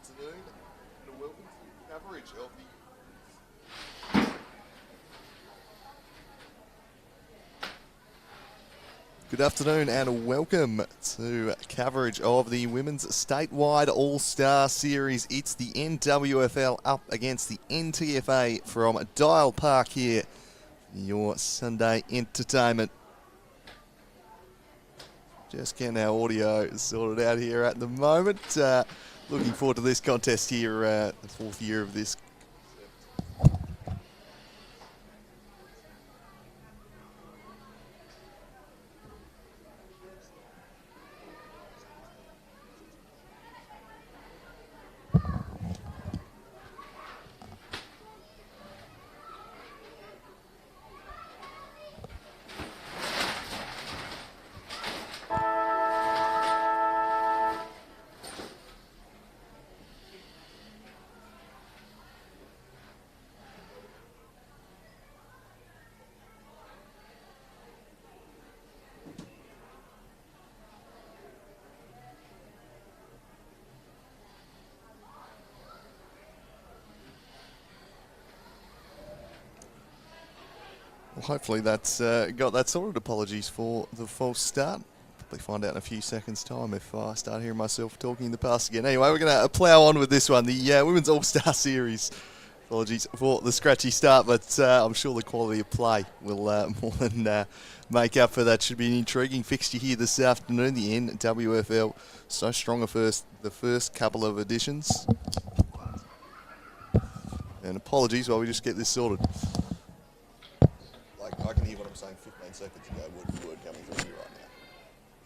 afternoon and welcome to coverage of the Good afternoon and welcome to coverage of the Women's Statewide All-Star Series. It's the NWFL up against the NTFA from Dial Park here, your Sunday entertainment. Just getting our audio sorted out here at the moment. Looking forward to this contest here, the fourth year of this. Well, hopefully that's got that sorted. Apologies for the false start. Probably find out in a few seconds' time if I start hearing myself talking in the past again. Anyway, we're going to plough on with this one, the Women's All-Star Series. Apologies for the scratchy start, but I'm sure the quality of play will more than make up for that. Should be an intriguing fixture here this afternoon. The NWFL so strong the first couple of editions. And apologies while we just get this sorted. I can hear what I'm saying 15 seconds ago, word for word coming through here right now.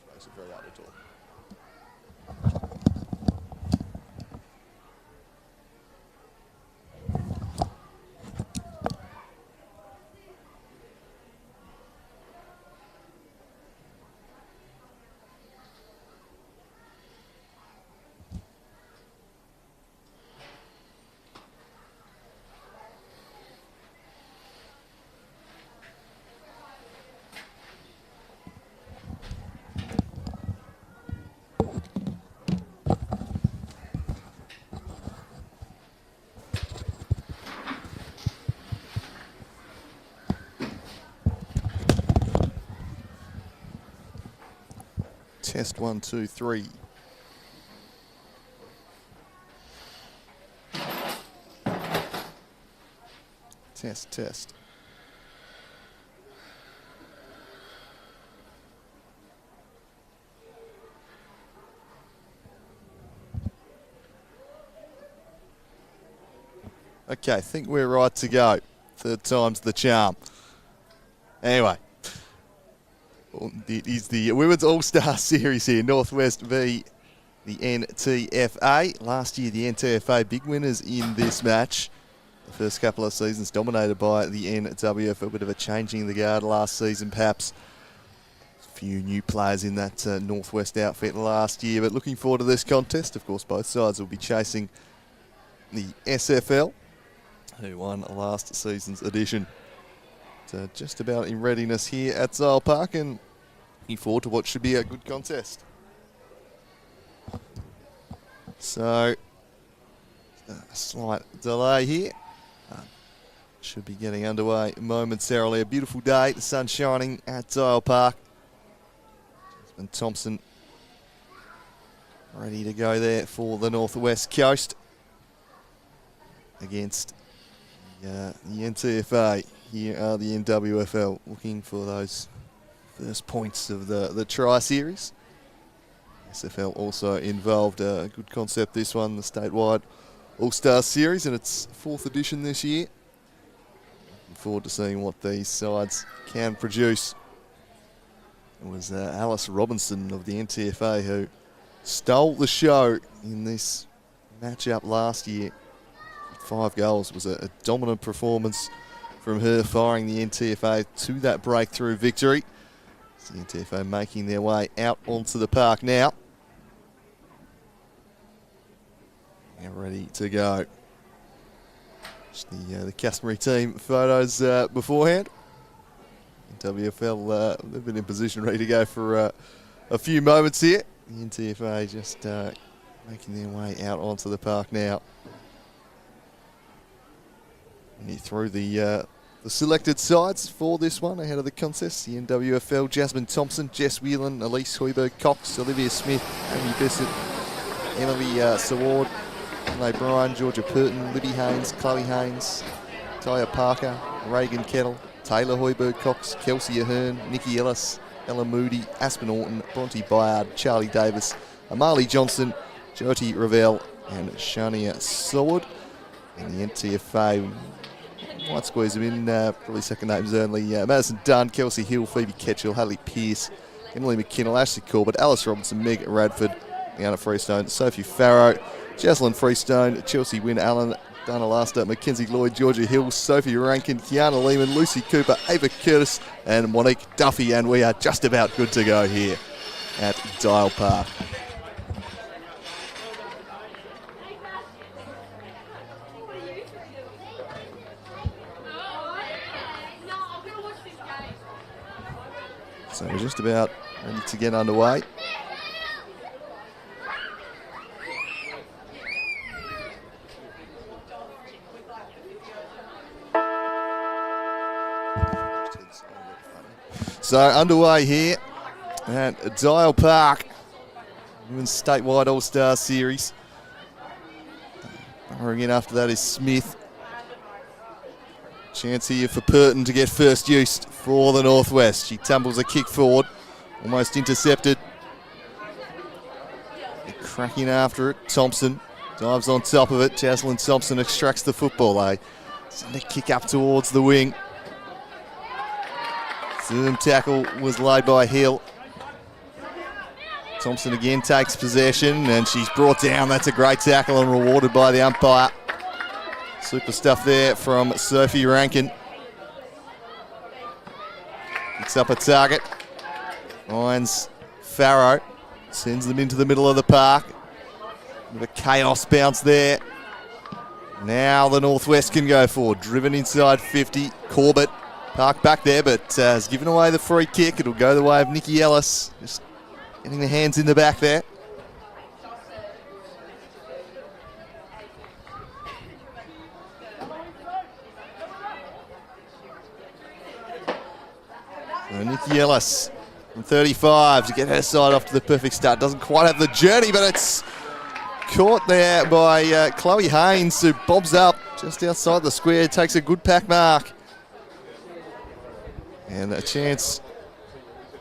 Which makes it very hard to talk. Test 1, 2, 3. Test. Okay, I think we're right to go. Third time's the charm. Anyway. It is the Women's All-Star Series here, Northwest v the NTFA. Last year, the NTFA big winners in this match. The first couple of seasons dominated by the NWFL. A bit of a changing of the guard last season, perhaps. A few new players in that Northwest outfit last year. But looking forward to this contest. Of course, both sides will be chasing the SFL, who won last season's edition. Just about in readiness here at Dial Park and looking forward to what should be a good contest. So, a slight delay here. Should be getting underway momentarily. A beautiful day, the sun shining at Dial Park. Jasmine Thompson ready to go there for the Northwest Coast against the NTFA. Here are the NWFL looking for those first points of the tri-series. SFL also involved. A good concept, this one, the statewide All-Star Series, and its fourth edition this year. Looking forward to seeing what these sides can produce. It was Alice Robinson of the NTFA who stole the show in this matchup last year. 5 goals. It was a dominant performance from her, firing the NTFA to that breakthrough victory. So the NTFA making their way out onto the park now. Now ready to go. Just the customary team photos beforehand. NWFL, they've been in position ready to go for a few moments here. The NTFA just making their way out onto the park now. And through the selected sides for this one ahead of the contest. The NWFL, Jasmine Thompson, Jess Whelan, Elise Hoiberg-Cox, Olivia Smith, Amy Bissett, Emily Saward, Emily Bryan, Georgia Purton, Libby Haynes, Chloe Haynes, Taya Parker, Reagan Kettle, Taylor Hoiberg-Cox, Kelsey Ahern, Nikki Ellis, Ella Moody, Aspen Orton, Bronte Bayard, Charlie Davis, Amali Johnson, Jyoti Ravel and Shania Saward. And the NTFA might squeeze them in, probably second names only. Madison Dunn, Kelsey Hill, Phoebe Ketchell, Hadley Pearce, Emily McKinnell, Ashley Corbett, Alice Robinson, Meg Radford, Leanna Freestone, Sophie Farrow, Jocelyn Freestone, Chelsea Wynn Allen, Dana Laster, Mackenzie Lloyd, Georgia Hill, Sophie Rankin, Kiana Lehman, Lucy Cooper, Ava Curtis and Monique Duffy. And we are just about good to go here at Dial Park. So we're just about ready to get underway. So underway here at Dial Park, Women's Statewide All-Star Series. Burrowing in after that is Smith. Chance here for Purton to get first use for the Northwest. She tumbles a kick forward, almost intercepted. They're cracking after it. Thompson dives on top of it. Jaslyn Thompson extracts the football. They send a kick up towards the wing. Zoom tackle was laid by Hill. Thompson again takes possession and she's brought down. That's a great tackle and rewarded by the umpire. Super stuff there from Sophie Rankin. Picks up a target. Finds Farrow. Sends them into the middle of the park. With a chaos bounce there. Now the Northwest can go forward. Driven inside 50. Corbett parked back there, but has given away the free kick. It'll go the way of Nikki Ellis. Just getting the hands in the back there. So Nikki Ellis from 35 to get her side off to the perfect start. Doesn't quite have the journey, but it's caught there by Chloe Haynes, who bobs up just outside the square, takes a good pack mark. And a chance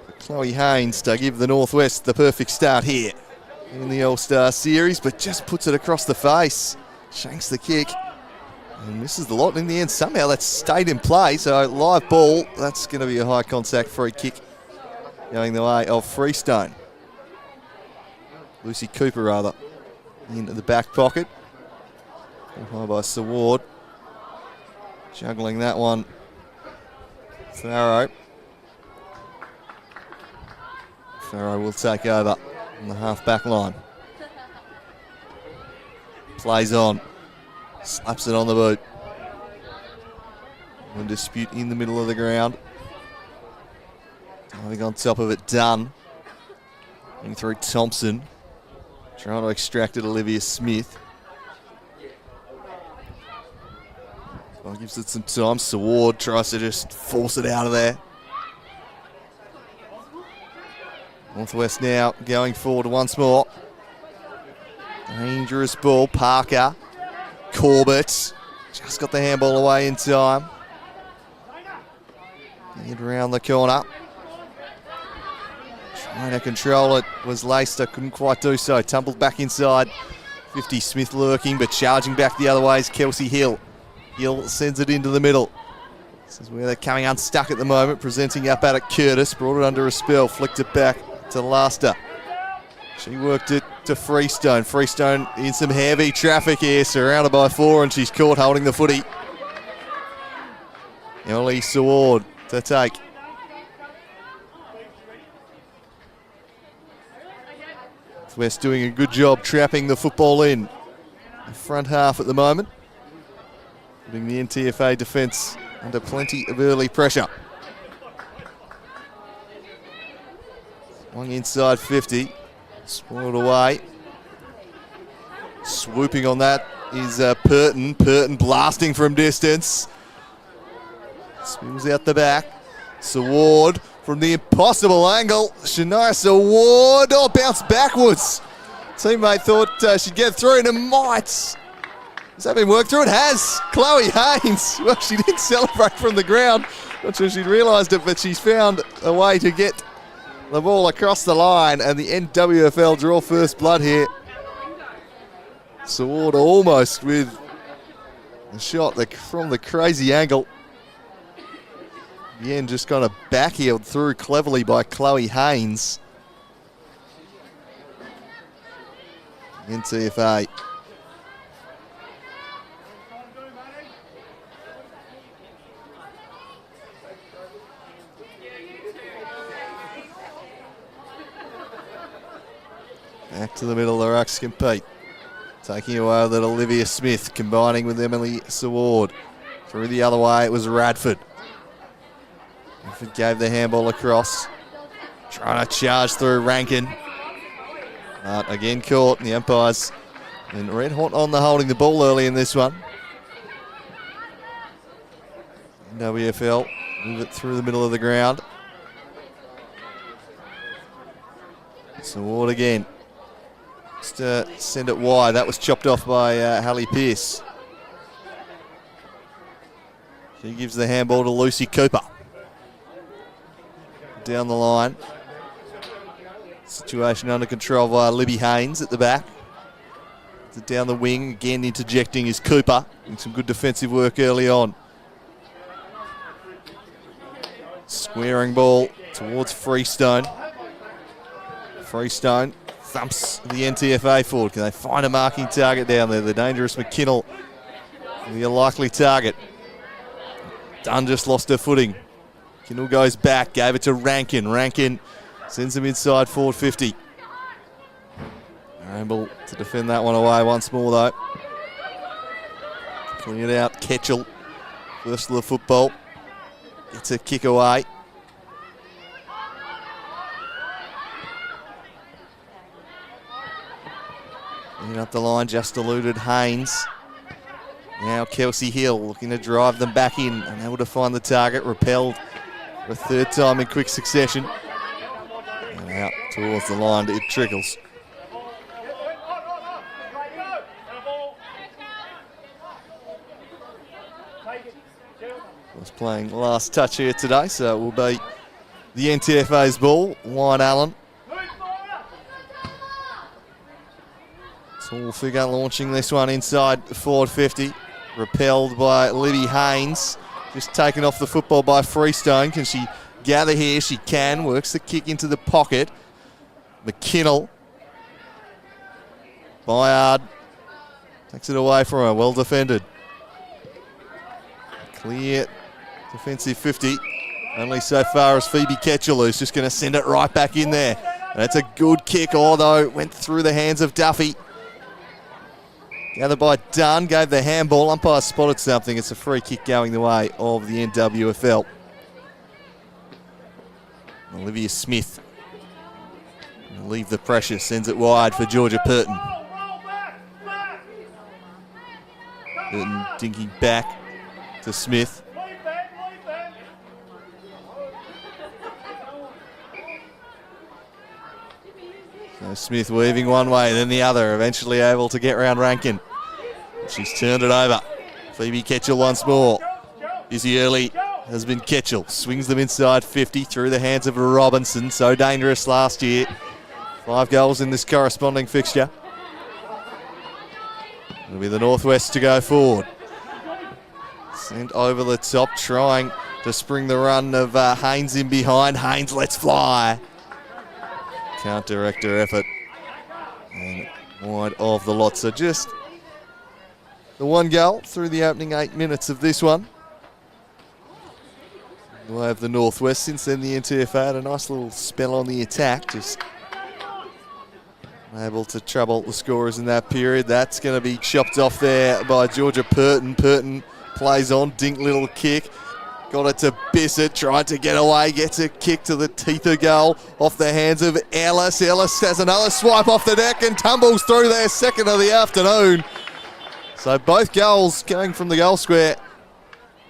for Chloe Haynes to give the Northwest the perfect start here in the All-Star Series, but just puts it across the face. Shanks the kick and misses the lot. In the end, somehow that's stayed in play. So live ball, that's going to be a high contact free kick going the way of Freestone. Lucy Cooper, rather, into the back pocket. High by Saward. Juggling that one. Farrow. Farrow will take over on the half-back line. Plays on. Slaps it on the boot. No dispute in the middle of the ground. Diving on top of it, Dunn. Going through Thompson. Trying to extract it, Olivia Smith. Well, gives it some time. Saward tries to just force it out of there. Northwest now going forward once more. Dangerous ball. Parker. Corbett. Just got the handball away in time. Head round the corner. Trying to control it was Leister. Couldn't quite do so. Tumbled back inside. 50 Smith lurking, but charging back the other way is Kelsey Hill. Hill sends it into the middle. This is where they're coming unstuck at the moment. Presenting up at it, Curtis. Brought it under a spell. Flicked it back to Laster. She worked it to Freestone. Freestone in some heavy traffic here. Surrounded by four and she's caught holding the footy. Emily Saward to take. West doing a good job trapping the football in the front half at the moment. Putting the NTFA defence under plenty of early pressure. Swung inside 50. Spoiled away. Swooping on that is Purton. Purton blasting from distance. Swings out the back. Saward from the impossible angle. Shania Saward. Oh, bounced backwards. Teammate thought she'd get through, and it might. Has that been worked through? It has. Chloe Haynes. Well, she didn't celebrate from the ground. Not sure she'd realised it, but she's found a way to get the ball across the line, and the NWFL draw first blood here. Saward almost with a shot from the crazy angle. In the end, just kind of backheeled through cleverly by Chloe Haynes. NTFA. Back to the middle of the rucks compete. Taking away with it, Olivia Smith, combining with Emily Saward. Through the other way, it was Radford. Radford gave the handball across. Trying to charge through Rankin. But again caught, and the umpires and red hot on the holding the ball early in this one. NWFL move it through the middle of the ground. Saward again. Just send it wide. That was chopped off by Hallie Pearce. She gives the handball to Lucy Cooper. Down the line. Situation under control by Libby Haynes at the back. Down the wing, again interjecting is Cooper. Doing some good defensive work early on. Squaring ball towards Freestone. Freestone thumps the NTFA forward. Can they find a marking target down there? The dangerous McKinnell will be a likely target. Dunn just lost her footing. McKinnell goes back, gave it to Rankin. Rankin sends him inside forward 50. They're able to defend that one away once more though. Clean it out, Ketchell. First of the football. Gets a kick away. In up the line, just eluded Haynes. Now Kelsey Hill looking to drive them back in, unable to find the target, repelled for a third time in quick succession. And out towards the line, it trickles. Was playing last touch here today, so it will be the NTFA's ball. Wine Allen. Tall figure launching this one inside forward 50. Repelled by Libby Haynes. Just taken off the football by Freestone. Can she gather here? She can. Works the kick into the pocket. McKinnell. Byard takes it away from her. Well defended. Clear defensive 50. Only so far as Phoebe Ketchell, who's just going to send it right back in there. And that's a good kick, although it went through the hands of Duffy. Gathered by Dunn, gave the handball. Umpire spotted something. It's a free kick going the way of the NWFL. Olivia Smith will leave the pressure, sends it wide for Georgia Purton. Purton dinking back to Smith. So Smith weaving one way, then the other, eventually able to get round Rankin. She's turned it over. Phoebe Ketchell once more. Izzy Early has been Ketchell. Swings them inside 50 through the hands of Robinson. So dangerous last year. 5 goals in this corresponding fixture. It'll be the Northwest to go forward. Sent over the top, trying to spring the run of Haynes in behind. Haynes lets fly. Can't direct her effort. And wide of the lot. So just the one goal through the opening 8 minutes of this one. The way of the Northwest. Since then, the NTFA had a nice little spell on the attack. Just able to trouble the scorers in that period. That's going to be chopped off there by Georgia Purton. Purton plays on. Dink little kick. Got it to Bissett, tried to get away, gets a kick to the teeth of goal off the hands of Ellis. Ellis has another swipe off the deck and tumbles through their second of the afternoon. So both goals going from the goal square,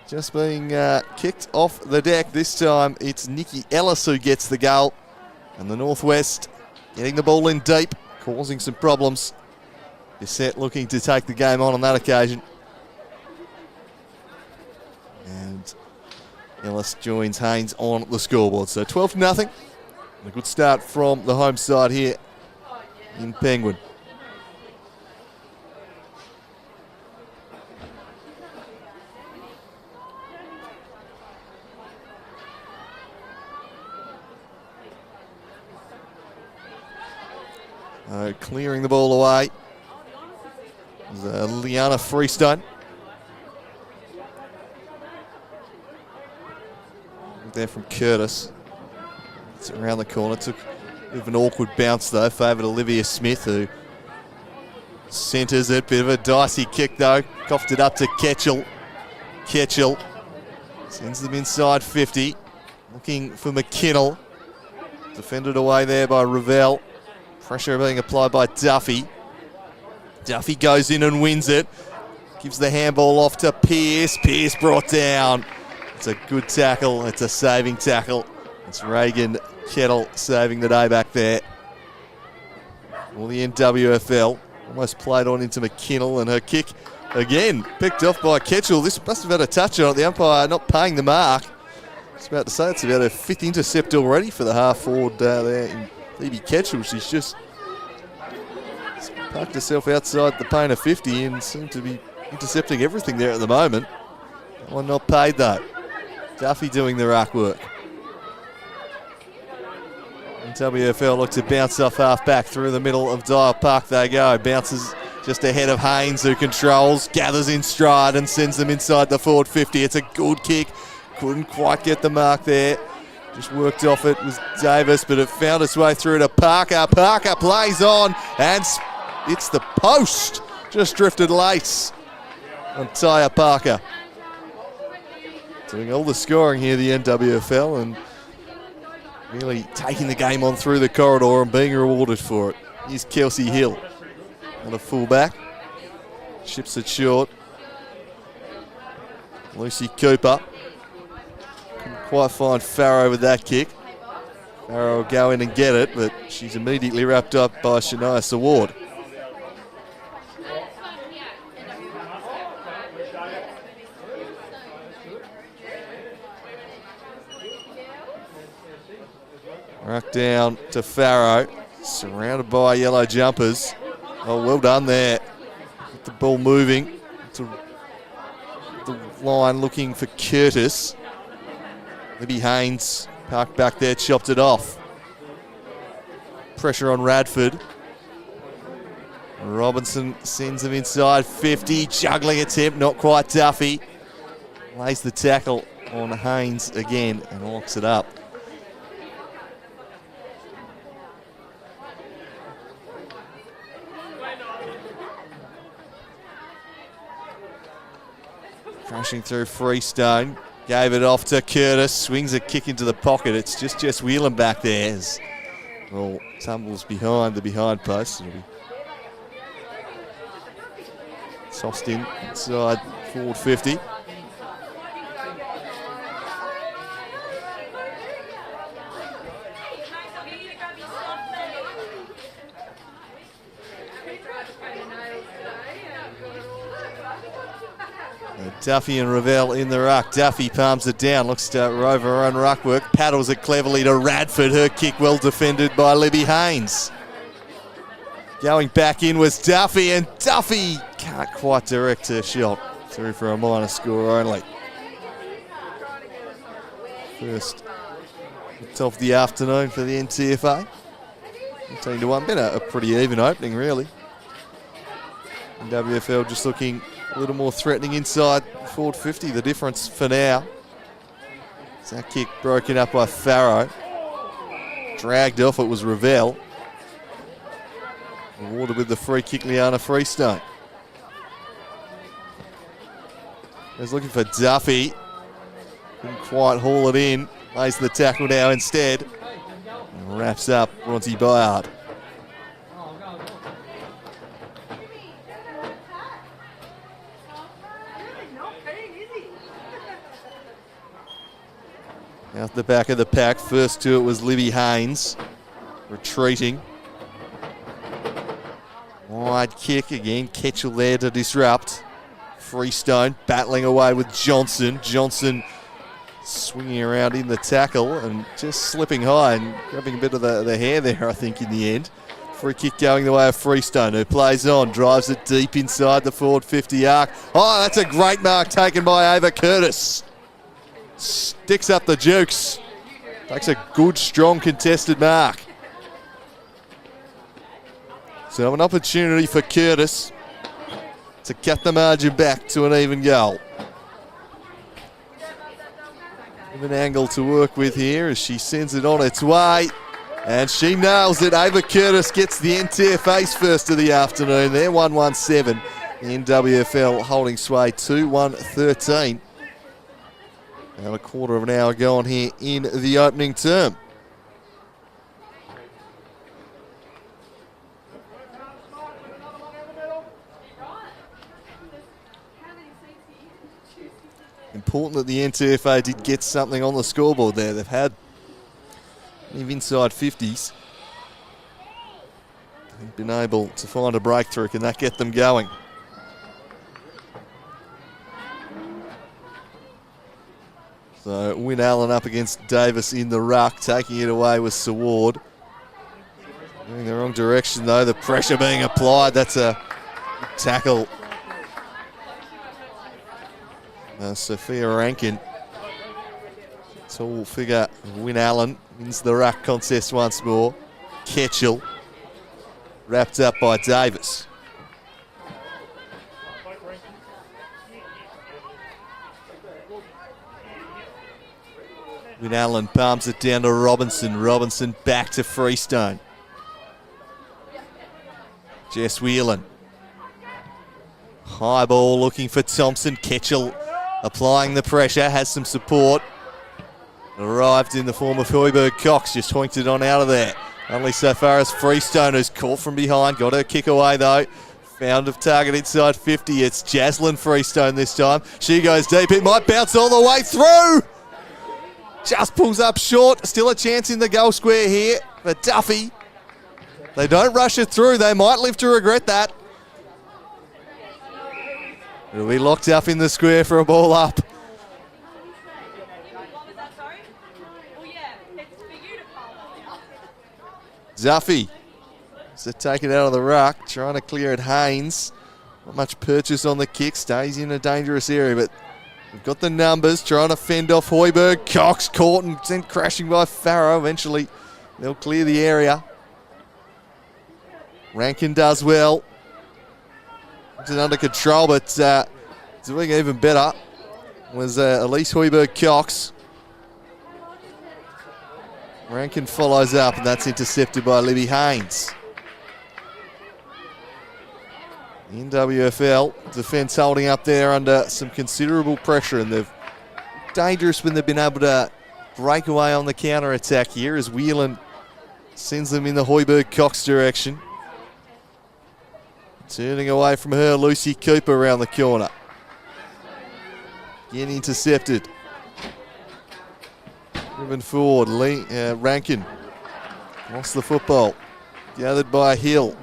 just being kicked off the deck. This time it's Nikki Ellis who gets the goal. And the Northwest getting the ball in deep, causing some problems. Bissett looking to take the game on that occasion. And Ellis joins Haynes on the scoreboard. So 12-0. A good start from the home side here in Penguin. Clearing the ball away is Liana Freestone. There from Curtis. It's around the corner. Took a bit of an awkward bounce though. Favoured Olivia Smith, who centres it. Bit of a dicey kick though. Coughed it up to Ketchell. Ketchell sends them inside 50. Looking for McKinnell. Defended away there by Ravel. Pressure being applied by Duffy. Duffy goes in and wins it. Gives the handball off to Pearce. Pearce brought down. It's a good tackle. It's a saving tackle. It's Reagan Kettle saving the day back there. Well, the NWFL almost played on into McKinnell, and her kick again picked off by Ketchell. This must have had a touch on it. The umpire not paying the mark. I was about to say it's about her fifth intercept already for the half forward there in Phoebe Ketchell. She's just parked herself outside the paint of 50 and seemed to be intercepting everything there at the moment. That one not paid though. Duffy doing the ruck work. And WFL look to bounce off half back through the middle of Dial Park they go. Bounces just ahead of Haynes, who controls, gathers in stride and sends them inside the forward 50. It's a good kick. Couldn't quite get the mark there. Just worked off it was Davis, but it found its way through to Parker. Parker plays on and it's the post. Just drifted late on Taya Parker. Doing all the scoring here, the NWFL, and really taking the game on through the corridor and being rewarded for it. Here's Kelsey Hill on a fullback. Ships it short. Lucy Cooper. Couldn't quite find Farrow with that kick. Farrow will go in and get it, but she's immediately wrapped up by Shania Saward. Ruck down to Farrow, surrounded by yellow jumpers. Oh, well done there. Get the ball moving to the line looking for Curtis. Libby Haynes parked back there, chopped it off. Pressure on Radford. Robinson sends him inside 50, juggling attempt, not quite Duffy. Lays the tackle on Haynes again and locks it up. Crashing through Freestone, gave it off to Curtis, swings a kick into the pocket. It's just Jess Whelan back there as well, tumbles behind the behind post. It'll be tossed in inside forward 50. Duffy and Ravel in the ruck. Duffy palms it down, looks to rove her own ruck work, paddles it cleverly to Radford. Her kick well defended by Libby Haynes. Going back in was Duffy, and Duffy can't quite direct her shot. Through for a minor score only. First of the afternoon for the NTFA. 15-1, been a pretty even opening really. And WFL just looking a little more threatening inside forward 50, the difference for now. That kick broken up by Farrow. Dragged off, it was Ravel. Rewarded with the free kick, Liana Freestone. He's looking for Duffy. Couldn't quite haul it in. Lays the tackle now instead. And wraps up Bronte Bayard. Out the back of the pack. First to it was Libby Haynes. Retreating. Wide kick again. Ketchell there to disrupt. Freestone battling away with Johnson. Johnson swinging around in the tackle and just slipping high and grabbing a bit of the hair there, I think, in the end. Free kick going the way of Freestone, who plays on, drives it deep inside the forward 50 arc. Oh, that's a great mark taken by Ava Curtis. Sticks up the jukes. Takes a good, strong, contested mark. So an opportunity for Curtis to cut the margin back to an even goal. An angle to work with here as she sends it on its way. And she nails it. Ava Curtis gets the NTFA's first of the afternoon there, 117. The NWFL holding sway 2-1-13. And a quarter of an hour gone here in the opening term. Important that the NTFA did get something on the scoreboard there. They've had inside 50s. They've been able to find a breakthrough. Can that get them going? So Wynne Allen up against Davis in the ruck, taking it away with Saward. Going the wrong direction though, the pressure being applied. That's a tackle. Sophia Rankin, tall figure, Wynne Allen, wins the ruck contest once more. Ketchell, wrapped up by Davis. Wynne Allen palms it down to Robinson. Robinson back to Freestone. Jess Whelan. High ball looking for Thompson. Ketchell applying the pressure, has some support. Arrived in the form of Hoiberg Cox, just hoinked it on out of there. Only so far as Freestone, who's caught from behind. Got her kick away though. Found a target inside 50. It's Jaslyn Freestone this time. She goes deep. It might bounce all the way through. Just pulls up short. Still a chance in the goal square here for Duffy. They don't rush it through. They might live to regret that. It'll be locked up in the square for a ball up. Duffy. So take it out of the ruck. Trying to clear it. Haynes. Not much purchase on the kick. Stays in a dangerous area, but we've got the numbers. Trying to fend off Hoiberg. Cox caught and sent crashing by Farrow. Eventually, they'll clear the area. Rankin does well. It's under control, but doing even better was Elise Hoiberg-Cox. Rankin follows up, and that's intercepted by Libby Haynes. The NWFL defence holding up there under some considerable pressure, and they've dangerous when they've been able to break away on the counter-attack here as Whelan sends them in the Hoiberg-Cox direction. Turning away from her, Lucy Cooper around the corner. Again intercepted. Moving forward, Rankin lost the football. Gathered by Hill.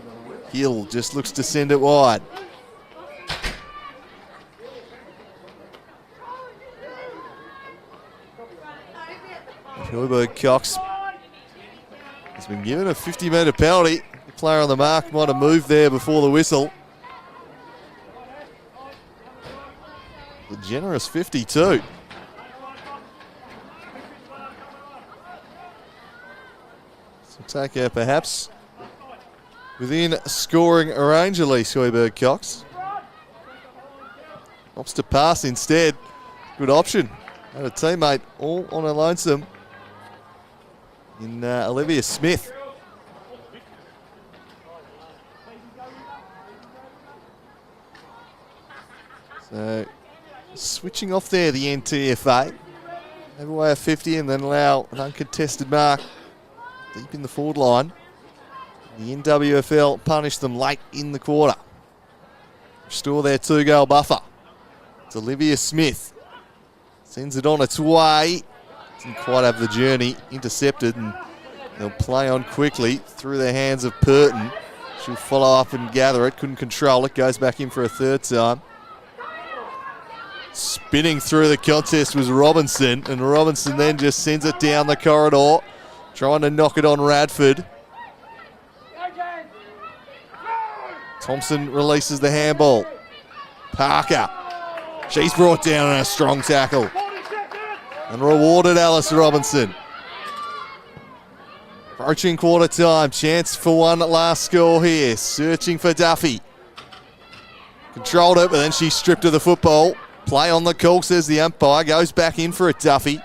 Hill just looks to send it wide. Hoiberg-Cox has been given a 50-metre penalty. The player on the mark might have moved there before the whistle. The generous 52. So take her perhaps within scoring range, Elise Hoiberg-Cox. Opts to pass instead. Good option. Had a teammate all on her lonesome in Olivia Smith. So switching off there, the NTFA. Have away a 50 and then allow an uncontested mark deep in the forward line. The NWFL punished them late in the quarter. Restore their 2-goal buffer. It's Olivia Smith. Sends it on its way. Didn't quite have the journey. Intercepted, and they'll play on quickly through the hands of Purton. She'll follow up and gather it. Couldn't control it. Goes back in for a third time. Spinning through the contest was Robinson, and Robinson then just sends it down the corridor, trying to knock it on Radford. Thompson releases the handball. Parker. She's brought down in a strong tackle. And rewarded Alice Robinson. Approaching quarter time. Chance for one last score here. Searching for Duffy. Controlled it, but then she stripped of the football. Play on the call, says the umpire. Goes back in for a Duffy.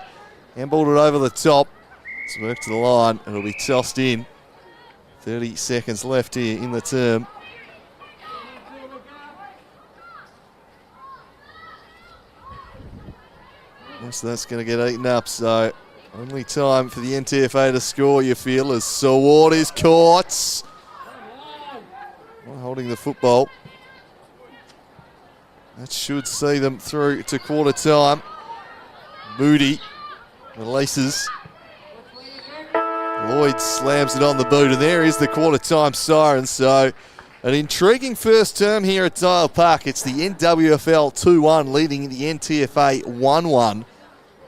Handballed it over the top. Smirked to the line, and it'll be tossed in. 30 seconds left here in the term. So that's going to get eaten up, so only time for the NTFA to score, you feel, as Saward is caught. Not holding the football. That should see them through to quarter time. Moody releases. Lloyd slams it on the boot, and there is the quarter time siren. So an intriguing first term here at Dial Park. It's the NWFL 2-1 leading the NTFA 1-1.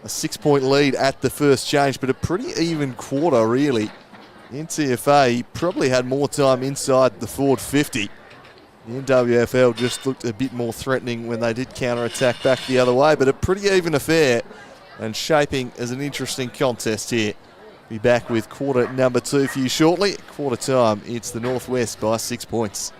A 6-point lead at the first change, but a pretty even quarter, really. The NTFA probably had more time inside the forward 50. The NWFL just looked a bit more threatening when they did counter-attack back the other way, but a pretty even affair and shaping as an interesting contest here. Be back with quarter number 2 for you shortly. Quarter time, it's the Northwest by 6 points.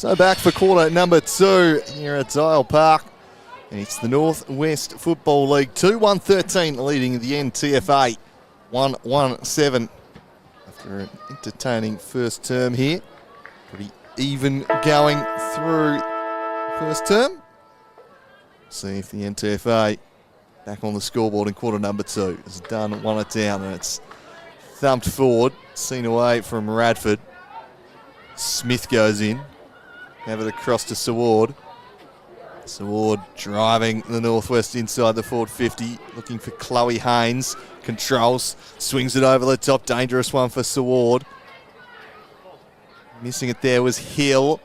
So back for quarter number 2 here at Dial Park. And it's the North West Football League 2-1-13 leading the NTFA 1-1-7 after an entertaining first term here. Pretty even going through first term. See if the NTFA back on the scoreboard in quarter number 2 has done one it down, and it's thumped forward, seen away from Radford. Smith goes in, have it across to Saward. Saward driving the Northwest inside the forward 50, looking for Chloe Haynes. Controls, swings it over the top, dangerous one for Saward. Missing it there was Hill.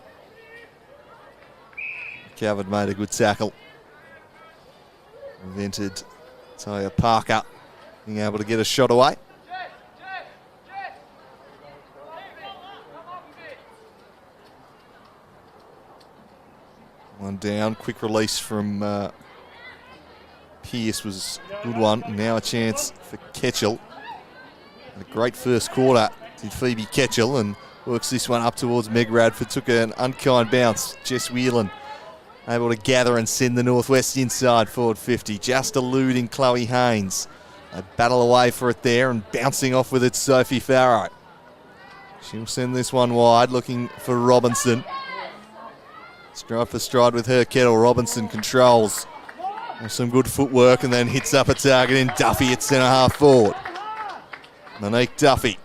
Covered, made a good tackle. Prevented Taya Parker being able to get a shot away. One down, quick release from Pearce was a good one. Now a chance for Ketchell. A great first quarter did Phoebe Ketchell, and works this one up towards Meg Radford. Took an unkind bounce. Jess Whelan able to gather and send the Northwest inside forward 50. Just eluding Chloe Haynes. They battle away for it there, and bouncing off with it Sophie Farrow. She'll send this one wide, looking for Robinson. Stride for stride with her Kettle. Robinson controls. Some good footwork, and then hits up a target in Duffy at centre half forward. Monique Duffy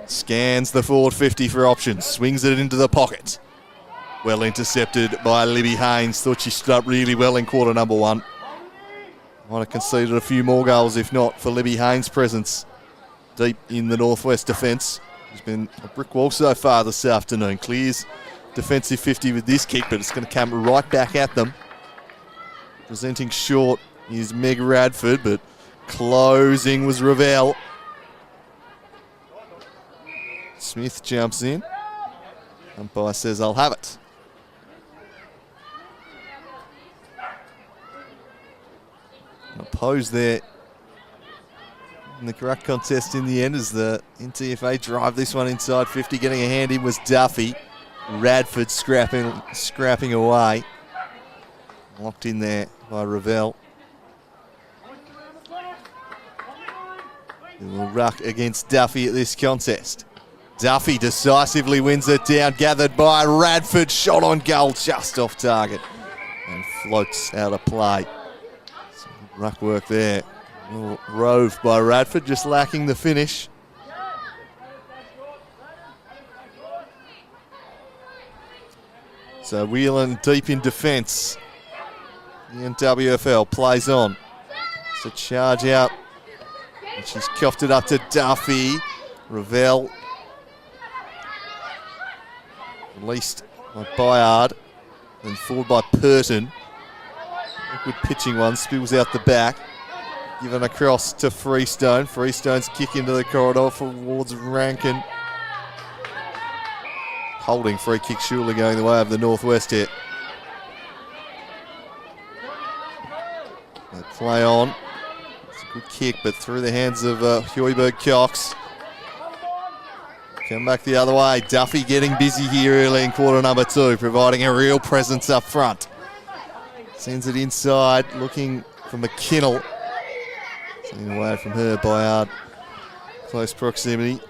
scans the forward 50 for options. Swings it into the pocket. Well intercepted by Libby Haynes. Thought she stood up really well in quarter number 1. Might have conceded a few more goals if not for Libby Haynes' presence deep in the Northwest defence. There's been a brick wall so far this afternoon. Clears defensive 50 with this kick, but it's going to come right back at them. Presenting short is Meg Radford, but closing was Ravel. Smith jumps in. Umpire says, I'll have it. Opposed there in the correct contest in the end as the NTFA drive this one inside 50. Getting a hand in was Duffy. Radford scrapping away. Locked in there by Ravel. He will ruck against Duffy at this contest. Duffy decisively wins it down, gathered by Radford. Shot on goal, just off target. And floats out of play. Some ruck work there. A little rove by Radford, just lacking the finish. So Whelan deep in defence. The NWFL plays on. It's a charge out. And she's coughed it up to Duffy. Ravel. Released by Byard. Then forward by Purton. A good pitching one. Spills out the back. Given across to Freestone. Freestone's kick into the corridor towards Rankin. Holding free kick surely going the way of the Northwest here. They play on. It's a good kick, but through the hands of Hueyberg-Cox. Come back the other way. Duffy getting busy here early in quarter number 2, providing a real presence up front. Sends it inside, looking for McKinnell. Sending away from her, Byard. Close proximity.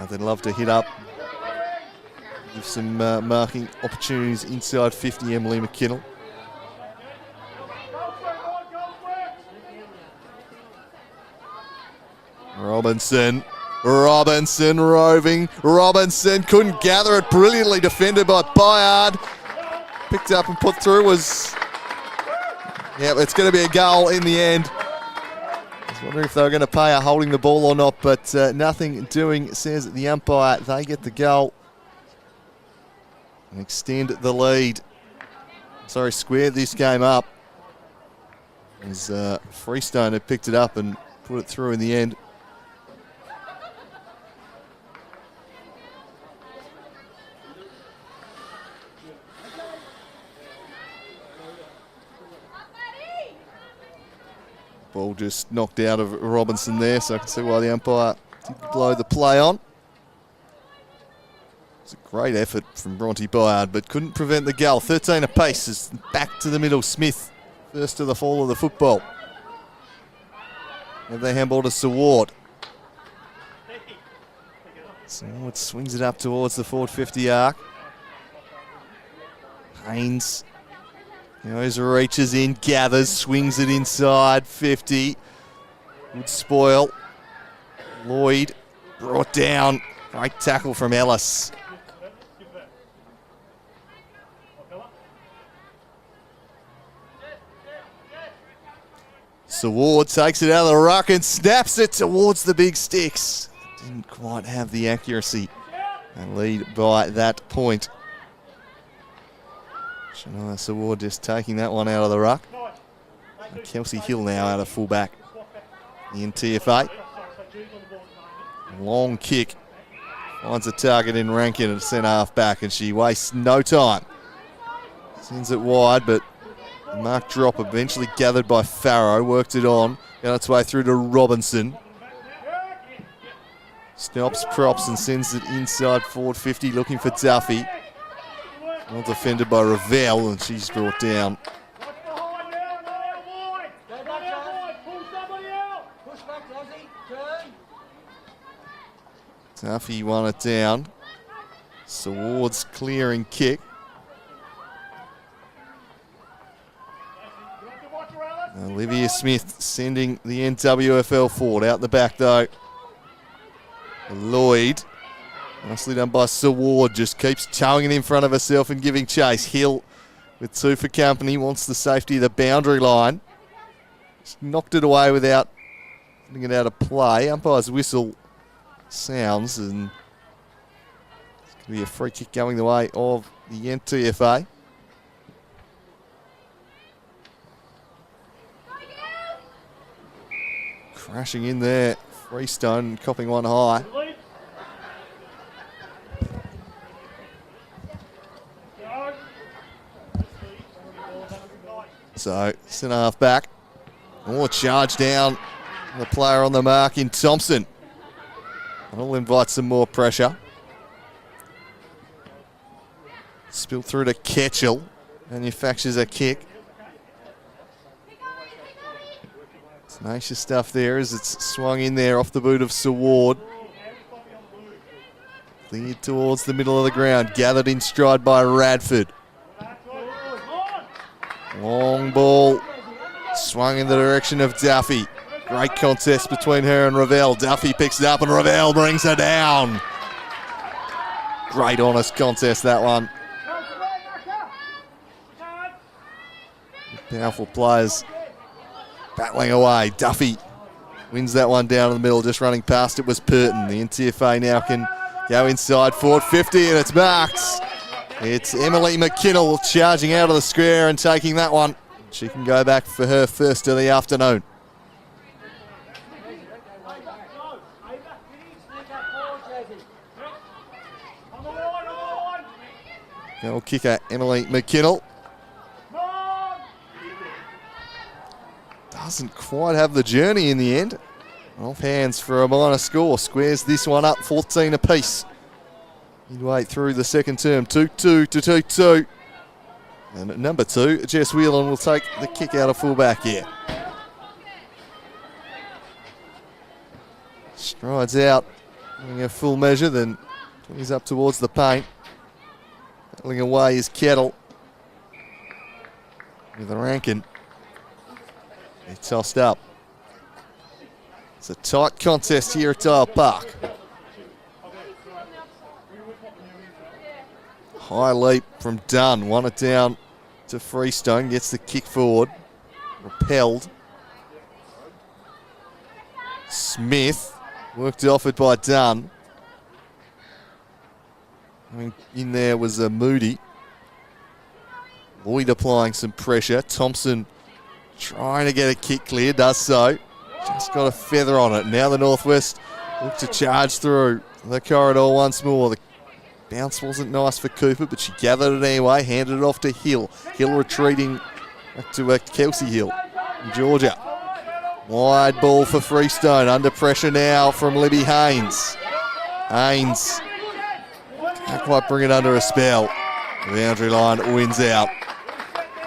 They'd love to hit up. Give some marking opportunities inside 50, Emily McKinnell. Robinson roving. Robinson couldn't gather it. Brilliantly defended by Byard. Picked up and put through was... Yeah, it's going to be a goal in the end. I was wondering if they were going to pay her holding the ball or not, but nothing doing, says the umpire. They get the goal and extend the lead. Sorry, square this game up. As Freestone had picked it up and put it through in the end. Ball just knocked out of Robinson there, so I can see why the umpire did blow the play on. Great effort from Bronte Byard, but couldn't prevent the goal. 13 apace is back to the middle. Smith, first to the fall of the football. Have they handball to Saward. Saward swings it up towards the forward 50 arc. Haynes goes, reaches in, gathers, swings it inside 50. Good spoil. Lloyd brought down. Great tackle from Ellis. Saward takes it out of the ruck and snaps it towards the big sticks. Didn't quite have the accuracy and lead by that point. Shania Saward just taking that one out of the ruck. And Kelsey Hill now out of fullback. The NTFA. Long kick. Finds a target in Rankin at centre half back, and she wastes no time. Sends it wide, but mark drop eventually gathered by Farrow. Worked it on. Got its way through to Robinson. Stops, props, and sends it inside forward 50, looking for Duffy. Well defended by Ravel, and she's brought down. Duffy won it down. Saward's clearing kick. Olivia Smith sending the NWFL forward. Out the back though. Lloyd. Nicely done by Saward. Just keeps towing it in front of herself and giving chase. Hill with two for company. Wants the safety of the boundary line. Just knocked it away without putting it out of play. Umpire's whistle sounds, and it's going to be a free kick going the way of the NTFA. Crashing in there, Freestone copping one high. So, centre half back. More charge down. The player on the mark in Thompson. That'll invite some more pressure. Spilled through to Ketchell. Manufactures a kick. Tenacious stuff there as it's swung in there off the boot of Saward. Cleared towards the middle of the ground. Gathered in stride by Radford. Long ball. Swung in the direction of Duffy. Great contest between her and Ravel. Duffy picks it up and Ravel brings her down. Great honest contest, that one. Powerful players battling away. Duffy wins that one down in the middle. Just running past it was Purton. The NTFA now can go inside forward 50 and it's marked. It's Emily McKinnell charging out of the square and taking that one. She can go back for her first of the afternoon. Goal kicker Emily McKinnell. Doesn't quite have the journey in the end. Off hands for a minor score. Squares this one up, 14 apiece. Midway through the second term, 2-2 to 2-2. And at number 2, Jess Whelan will take the kick out of fullback here. Strides out, doing a full measure, then he's up towards the paint. Battling away is Kettle. With a Rankin. He tossed up. It's a tight contest here at Tile Park. High leap from Dunn. Won it down to Freestone. Gets the kick forward. Repelled. Smith. Worked off it by Dunn. In there was a Moody. Lloyd applying some pressure. Thompson trying to get a kick clear. Does so. Just got a feather on it. Now the Northwest look to charge through the corridor once more. The bounce wasn't nice for Cooper, but she gathered it anyway. Handed it off to Hill. Hill retreating back to Kelsey Hill in Georgia. Wide ball for Freestone. Under pressure now from Libby Haynes. Haynes Can't quite bring it under a spell. The boundary line wins out.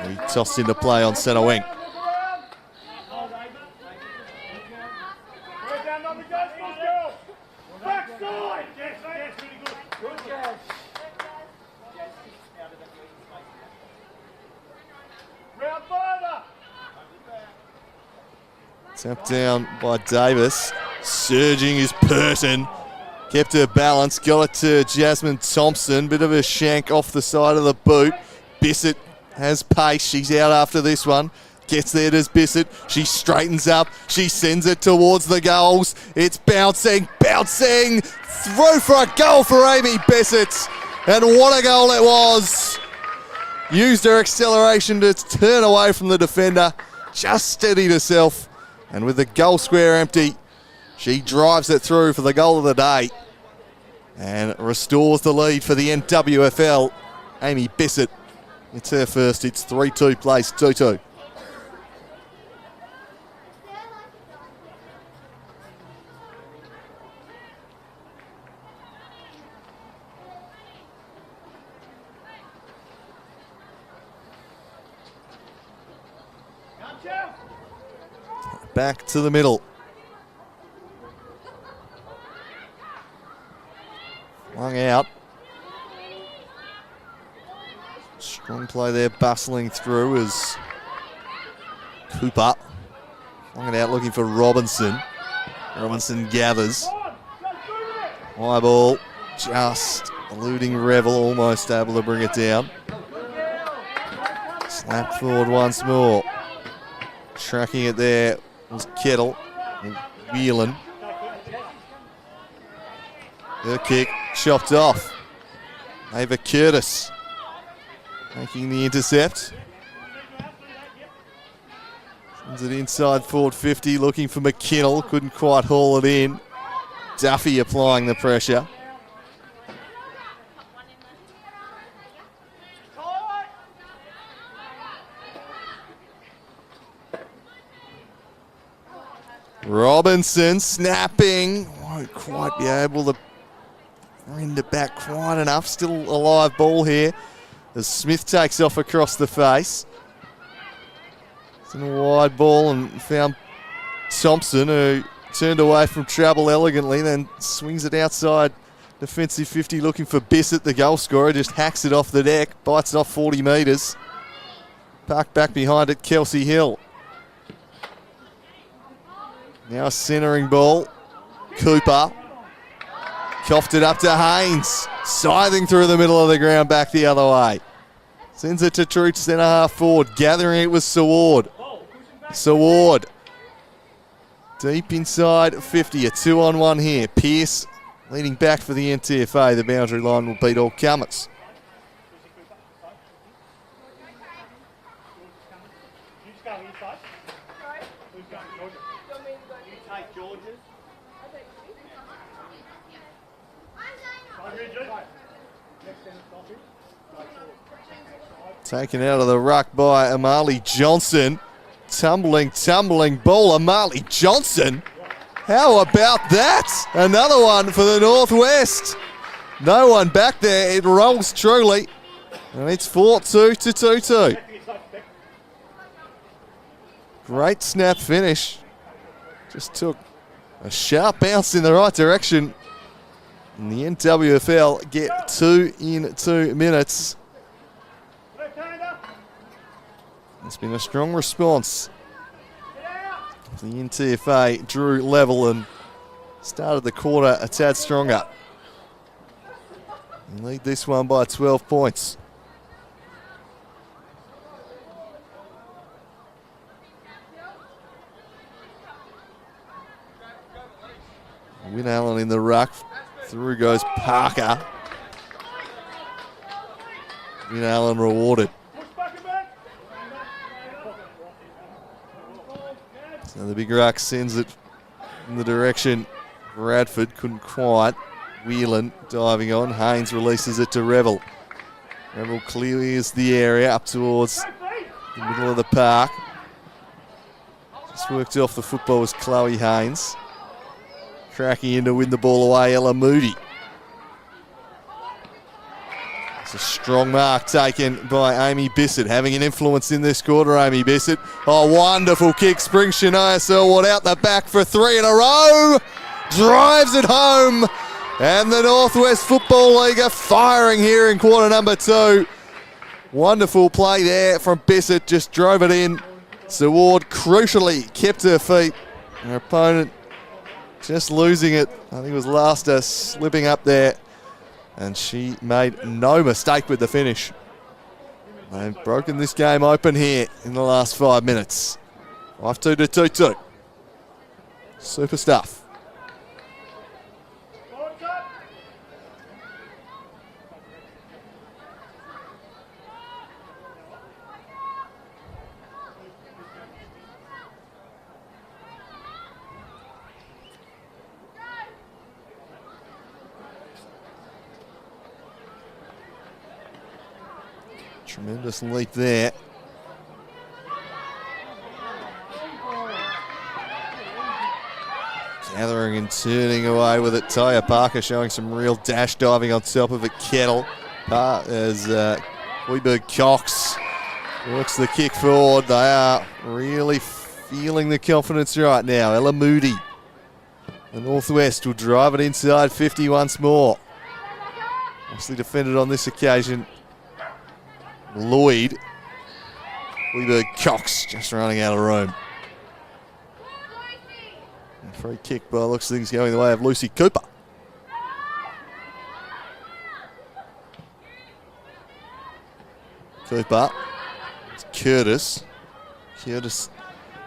We tossed into play on centre wing. Tapped down by Davis. Surging is Purton. Kept her balance. Got it to Jasmine Thompson. Bit of a shank off the side of the boot. Bissett has pace. She's out after this one. Gets there to Bissett. She straightens up. She sends it towards the goals. It's bouncing. Through for a goal for Amy Bissett. And what a goal it was. Used her acceleration to turn away from the defender. Just steadied herself. And with the goal square empty, she drives it through for the goal of the day and restores the lead for the NWFL. Amy Bissett, it's her first. It's 3-2 place, 2-2. Back to the middle. Flung out. Strong play there, bustling through as Cooper flung it out looking for Robinson. Robinson gathers. High ball, just eluding Revel, almost able to bring it down. Slapped forward once more. Tracking it there was Kettle and Whelan. Her kick chopped off. Ava Curtis making the intercept. Sends it inside forward 50, looking for McKinnell. Couldn't quite haul it in. Duffy applying the pressure. Robinson snapping. Won't quite be able to bring it back quite enough. Still a live ball here as Smith takes off across the face. It's in a wide ball and found Thompson, who turned away from trouble elegantly, then swings it outside defensive 50 looking for Bissett, the goal scorer. Just hacks it off the deck, bites it off 40 metres. Parked back behind it, Kelsey Hill. Now a centering ball. Cooper. Coughed it up to Haynes. Scything through the middle of the ground, back the other way. Sends it to Trooch, centre half forward. Gathering it with Saward. Saward. Deep inside 50. A 2-on-1 here. Pearce leading back for the NTFA. The boundary line will beat all comers. Taken out of the ruck by Amali Johnson. Tumbling ball. Amali Johnson. How about that? Another one for the Northwest. No one back there. It rolls truly. And it's 4-2 to 2-2. Great snap finish. Just took a sharp bounce in the right direction. And the NWFL get 2 in 2 minutes. It's been a strong response. The NTFA drew level and started the quarter a tad stronger. And lead this one by 12 points. Win Allen in the ruck. Through goes Parker. Win Allen rewarded. So the big ruck sends it in the direction. Bradford couldn't quite. Whelan diving on. Haynes releases it to Revel. Revel clears the area up towards the middle of the park. Just worked off the football was Chloe Haynes. Cracking in to win the ball away, Ella Moody. It's a strong mark taken by Amy Bissett, having an influence in this quarter, Amy Bissett. Oh, wonderful kick. Springs Shania Selwood out the back for 3 in a row. Drives it home. And the Northwest Football League are firing here in quarter number 2. Wonderful play there from Bissett. Just drove it in. Selwood crucially kept her feet. Her opponent just losing it. I think it was Laster slipping up there. And she made no mistake with the finish. They've broken this game open here in the last 5 minutes. 5-2 to 2-2. Super stuff. Tremendous leap there. Gathering and turning away with it. Taya Parker showing some real dash diving on top of it. Kettle as Hoiberg Cox works the kick forward. They are really feeling the confidence right now. Ella Moody. The Northwest will drive it inside 50 once more. Nicely defended on this occasion. Lloyd. Hoiberg Cox just running out of room. And free kick by looks things going the way of Lucy Cooper. Cooper. It's Curtis. Curtis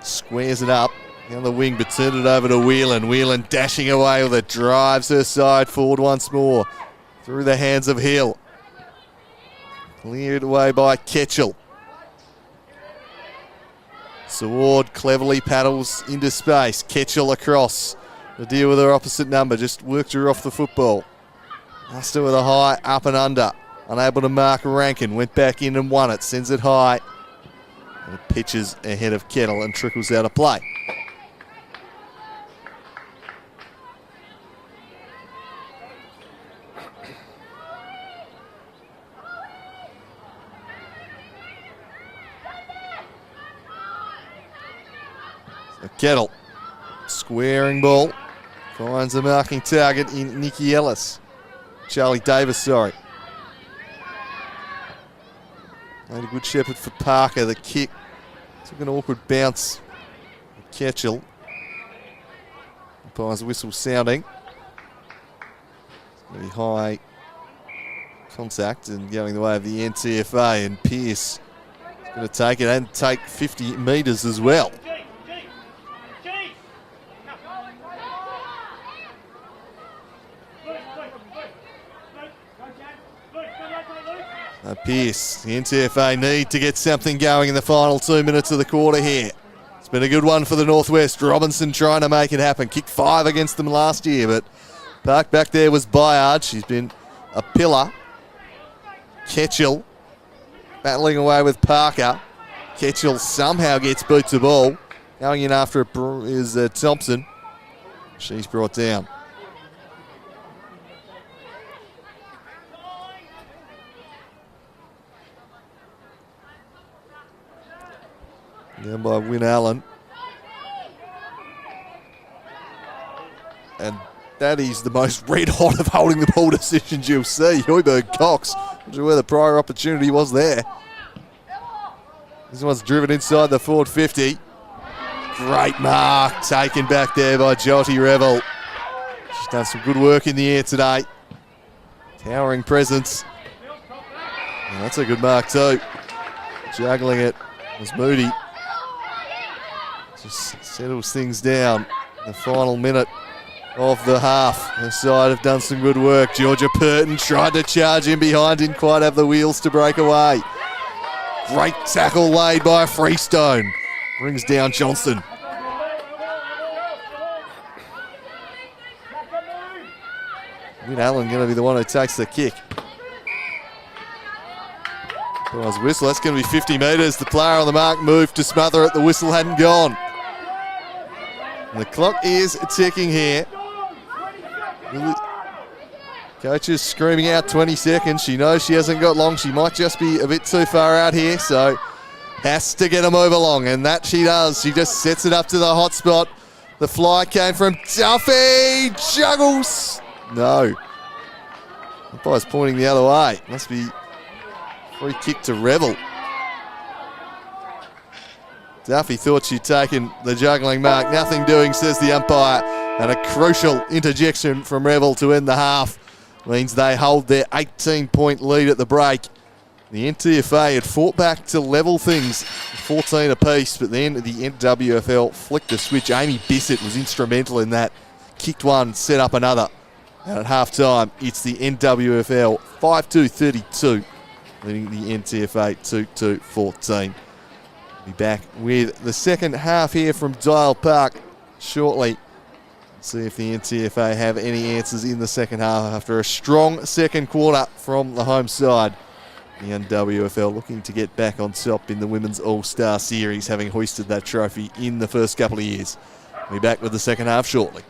squares it up down the wing, but turned it over to Whelan. Whelan dashing away with it. Drives her side forward once more. Through the hands of Hill. Cleared away by Ketchell. Selwood cleverly paddles into space. Ketchell across to deal with her opposite number. Just worked her off the football. Luster with a high up and under. Unable to mark Rankin. Went back in and won it. Sends it high. And it pitches ahead of Kettle and trickles out of play. Kettle, squaring ball, finds a marking target in Nikki Ellis. Charlie Davis, sorry. Made a good shepherd for Parker. The kick took an awkward bounce. Ketchell. Umpire's whistle sounding. Very high contact and going the way of the NTFA, and Pearce is going to take it and take 50 metres as well. Pearce, the NTFA need to get something going in the final 2 minutes of the quarter here. It's been a good one for the Northwest. Robinson trying to make it happen. Kicked 5 against them last year, but parked back there was Byard. She's been a pillar. Ketchell battling away with Parker. Ketchell somehow gets boot to ball. Going in after it is Thompson. She's brought down. Down by Wynne Allen. And that is the most red hot of holding the ball decisions you'll see. Hoiberg Cox, not sure where the prior opportunity was there. This one's driven inside the forward 50. Great mark taken back there by Jyoti Revel. She's done some good work in the air today. Towering presence. And that's a good mark too. Juggling it was Moody. Just settles things down in the final minute of the half. Her side have done some good work. Georgia Purton tried to charge in behind, didn't quite have the wheels to break away. Great tackle laid by Freestone. Brings down Johnson. Wynne Allen going to be the one who takes the kick. Prize whistle, that's going to be 50 metres. The player on the mark moved to smother it. The whistle hadn't gone. And the clock is ticking here. Coach is screaming out 20 seconds. She knows she hasn't got long. She might just be a bit too far out here, so has to get them over long, and that she does. She just sets it up to the hot spot. The fly came from Duffy. Juggles. No. Umpire's pointing the other way. Must be free kick to Revel. Duffy thought she'd taken the juggling mark. Nothing doing, says the umpire. And a crucial interjection from Revel to end the half means they hold their 18-point lead at the break. The NTFA had fought back to level things, 14 apiece, but then the NWFL flicked the switch. Amy Bissett was instrumental in that. Kicked one, set up another. And at half-time, it's the NWFL 5-2-32, leading the NTFA 2-2-14. We'll be back with the second half here from Dial Park shortly. See if the NTFA have any answers in the second half after a strong second quarter from the home side. The NWFL looking to get back on top in the Women's All-Star Series, having hoisted that trophy in the first couple of years. We'll be back with the second half shortly.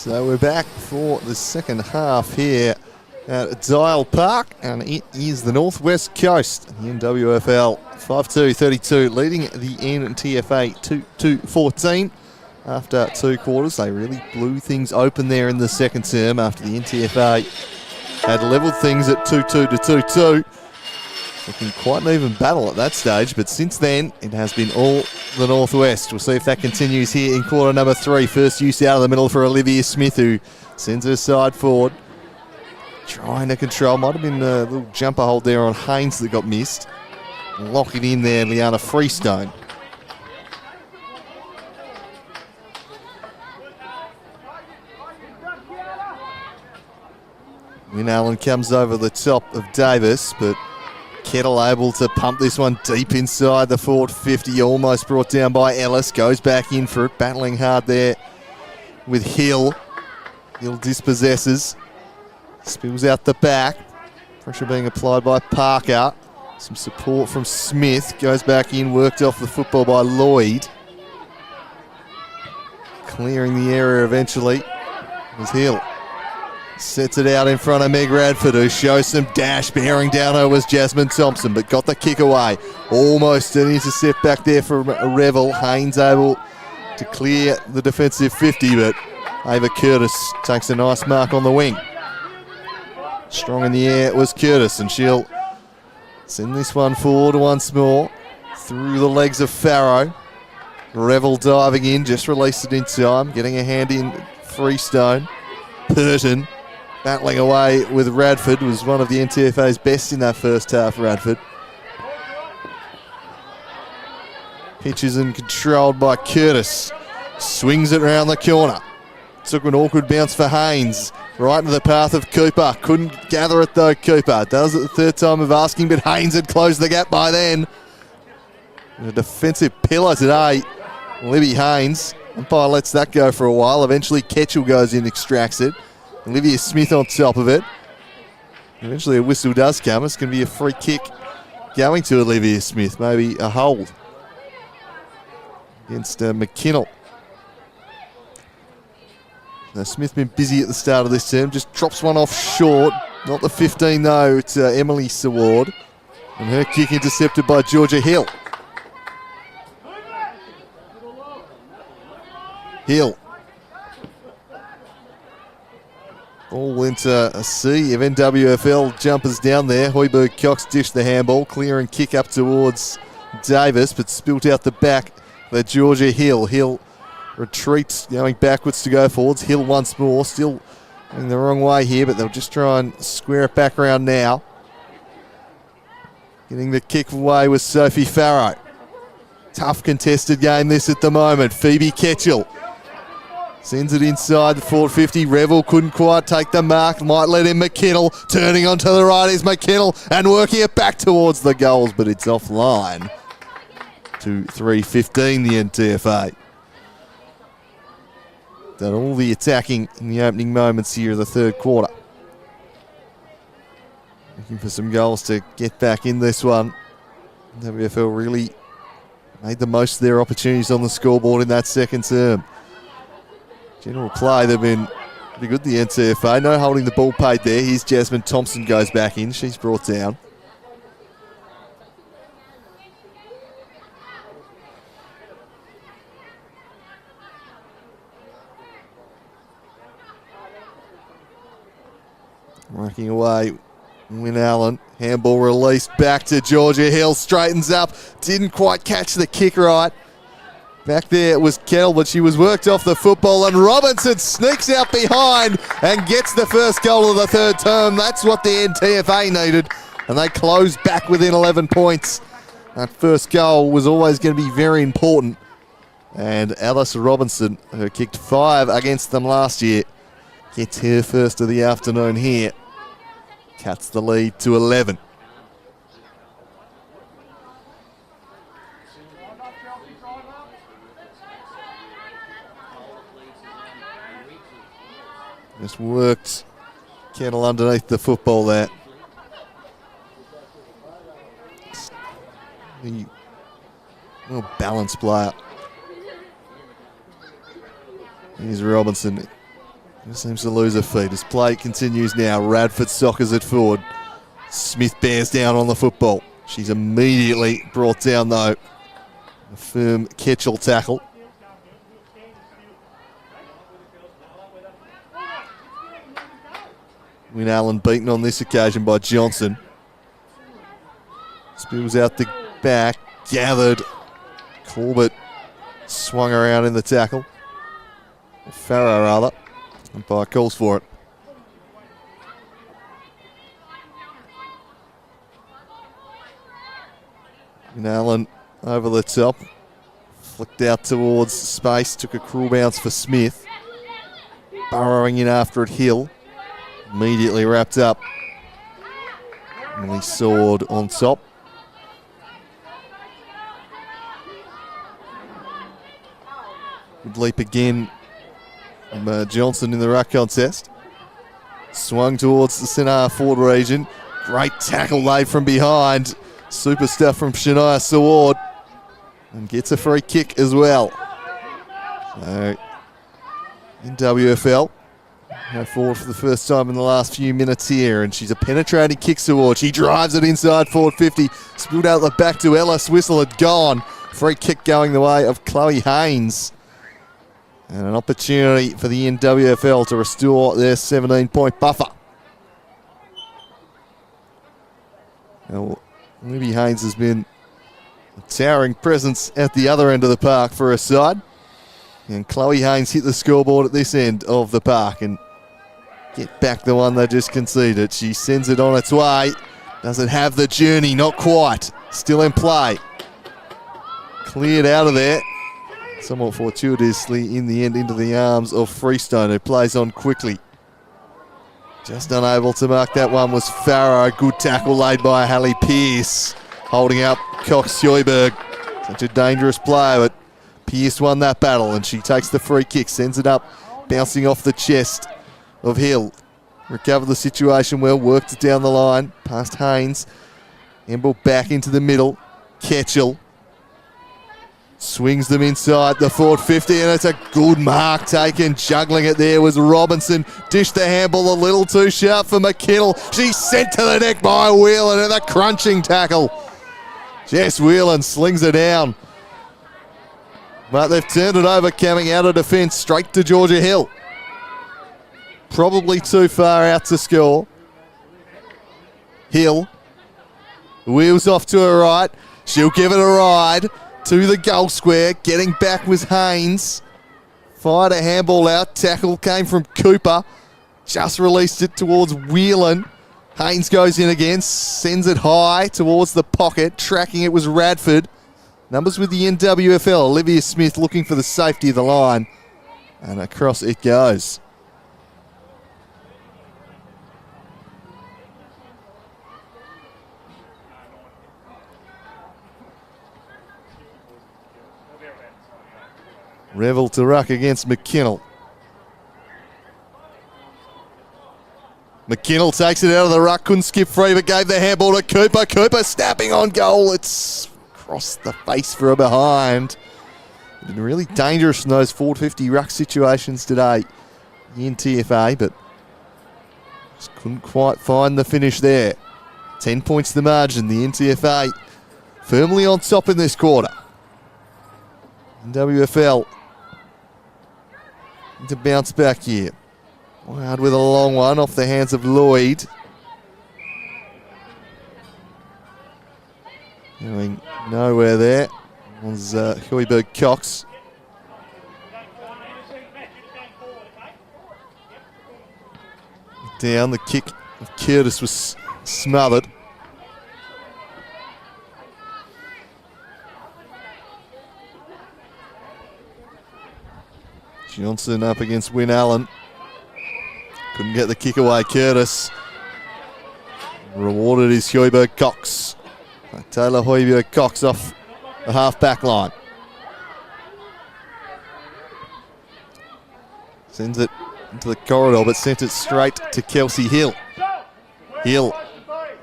So we're back for the second half here at Dial Park, and it is the Northwest Coast, the NWFL 5-2-32, leading the NTFA 2-2-14. After 2 quarters, they really blew things open there in the second term after the NTFA had levelled things at 2-2 to 2-2. Looking quite an even battle at that stage, but since then, it has been all the Northwest. We'll see if that continues here in quarter number 3. First use out of the middle for Olivia Smith, who sends her side forward. Trying to control. Might have been a little jumper hold there on Haynes that got missed. Lock it in there, Liana Freestone. Wynne Allen comes over the top of Davis, but Kettle able to pump this one deep inside the forward 50, almost brought down by Ellis. Goes back in for it, battling hard there with Hill. Hill dispossesses, spills out the back. Pressure being applied by Parker. Some support from Smith, goes back in, worked off the football by Lloyd. Clearing the area eventually was Hill. Sets it out in front of Meg Radford, who shows some dash. Bearing down her was Jasmine Thompson, but got the kick away. Almost an intercept back there for Revel. Haynes able to clear the defensive 50, but Ava Curtis takes a nice mark on the wing. Strong in the air was Curtis, and she'll send this one forward once more through the legs of Farrow. Revel diving in, just released it in time, getting a hand in Freestone. Purton battling away with Radford, was one of the NTFA's best in that first half, Radford. Pitches and controlled by Curtis. Swings it around the corner. Took an awkward bounce for Haynes. Right into the path of Cooper. Couldn't gather it though, Cooper. Does it the third time of asking, but Haynes had closed the gap by then. A defensive pillar today, Libby Haynes. Umpire lets that go for a while. Eventually Ketchell goes in, extracts it. Olivia Smith on top of it. Eventually a whistle does come. It's going to be a free kick going to Olivia Smith. Maybe a hold against McKinnell. Now Smith been busy at the start of this term. Just drops one off short. Not the 15 though. It's Emily Saward. And her kick intercepted by Georgia Hill. Hill. All into a sea of NWFL jumpers down there. Hoiberg Cox dished the handball. Clear and kick up towards Davis, but spilt out the back. The Georgia Hill. Hill retreats, going backwards to go forwards. Hill once more. Still going the wrong way here, but they'll just try and square it back around now. Getting the kick away was Sophie Farrow. Tough contested game this at the moment. Phoebe Ketchell sends it inside the forward 50. Revel couldn't quite take the mark. Might let in McKinnell. Turning onto the right is McKinnell and working it back towards the goals, but it's offline. 2-3-15 the NTFA. Done all the attacking in the opening moments here of the third quarter. Looking for some goals to get back in this one. NWFL really made the most of their opportunities on the scoreboard in that second term. General play, they've been pretty good, the NTFA. No holding the ball paid there. Here's Jasmine Thompson goes back in. She's brought down. Working away, Wynne Allen. Handball released back to Georgia Hill. Straightens up. Didn't quite catch the kick right. Back there was Kell, but she was worked off the football, and Robinson sneaks out behind and gets the first goal of the third term. That's what the NTFA needed, and they closed back within 11 points. That first goal was always going to be very important, and Alice Robinson, who kicked 5 against them last year, gets her first of the afternoon here. Cuts the lead to 11. Just worked Kettle underneath the football there. Well balanced player. Here's Robinson. Seems to lose her feet as play continues now. Radford soccers it forward. Smith bears down on the football. She's immediately brought down though. A firm catch-all tackle. Wynne Allen beaten on this occasion by Johnson. Spills out the back, gathered. Corbett swung around in the tackle. Farrow rather. Umpire calls for it. Wynne Allen over the top. Flicked out towards space. Took a cruel bounce for Smith. Burrowing in after it, Hill. Immediately wrapped up. Emily Sword on top. Good leap again from Johnson in the ruck contest. Swung towards the centre forward region. Great tackle laid from behind. Super stuff from Shania Saward. And gets a free kick as well. So, NWFL now forward for the first time in the last few minutes here. And she's a penetrating kick Saward. She drives it inside forward 50. Spilled out the back to Ellis. Whistle had gone. Free kick going the way of Chloe Haynes. And an opportunity for the NWFL to restore their 17-point buffer. Now, Libby Haynes has been a towering presence at the other end of the park for her side. And Chloe Haynes hit the scoreboard at this end of the park and get back the one they just conceded. She sends it on its way. Doesn't have the journey, not quite. Still in play. Cleared out of there. Somewhat fortuitously in the end into the arms of Freestone, who plays on quickly. Just unable to mark that one was Farrow. Good tackle laid by Hallie Pearce. Holding up Cox Joyberg. Such a dangerous player, but Pearce won that battle and she takes the free kick, sends it up, bouncing off the chest of Hill. Recovered the situation well, worked it down the line, past Haynes. Emble back into the middle. Ketchell. Swings them inside the forward 50 and it's a good mark taken. Juggling it there was Robinson. Dished the handball a little too sharp for McKinnell. She's sent to the neck by Whelan and a crunching tackle. Jess Whelan slings it down. But they've turned it over coming out of defence straight to Georgia Hill. Probably too far out to score. Hill. Wheels off to her right. She'll give it a ride. To the goal square, getting back was Haynes. Fired a handball out, tackle came from Cooper. Just released it towards Whelan. Haynes goes in again, sends it high towards the pocket. Tracking it was Radford. Numbers with the NWFL, Olivia Smith looking for the safety of the line. And across it goes. Revel to ruck against McKinnell. McKinnell takes it out of the ruck, couldn't skip free, but gave the handball to Cooper. Cooper snapping on goal. It's across the face for a behind. Been really dangerous in those 450 ruck situations today, the NTFA, but just couldn't quite find the finish there. 10 points the margin. The NTFA firmly on top in this NWFL to bounce back here. Wild with a long one off the hands of Lloyd. Going nowhere there was Hueyberg Cox. Down, the kick of Curtis was smothered. Johnson up against Wynne Allen. Couldn't get the kick away, Curtis. Rewarded is Hueyberg Cox. Taylor Hueyberg Cox off the half-back line. Sends it into the corridor, but sent it straight to Kelsey Hill. Hill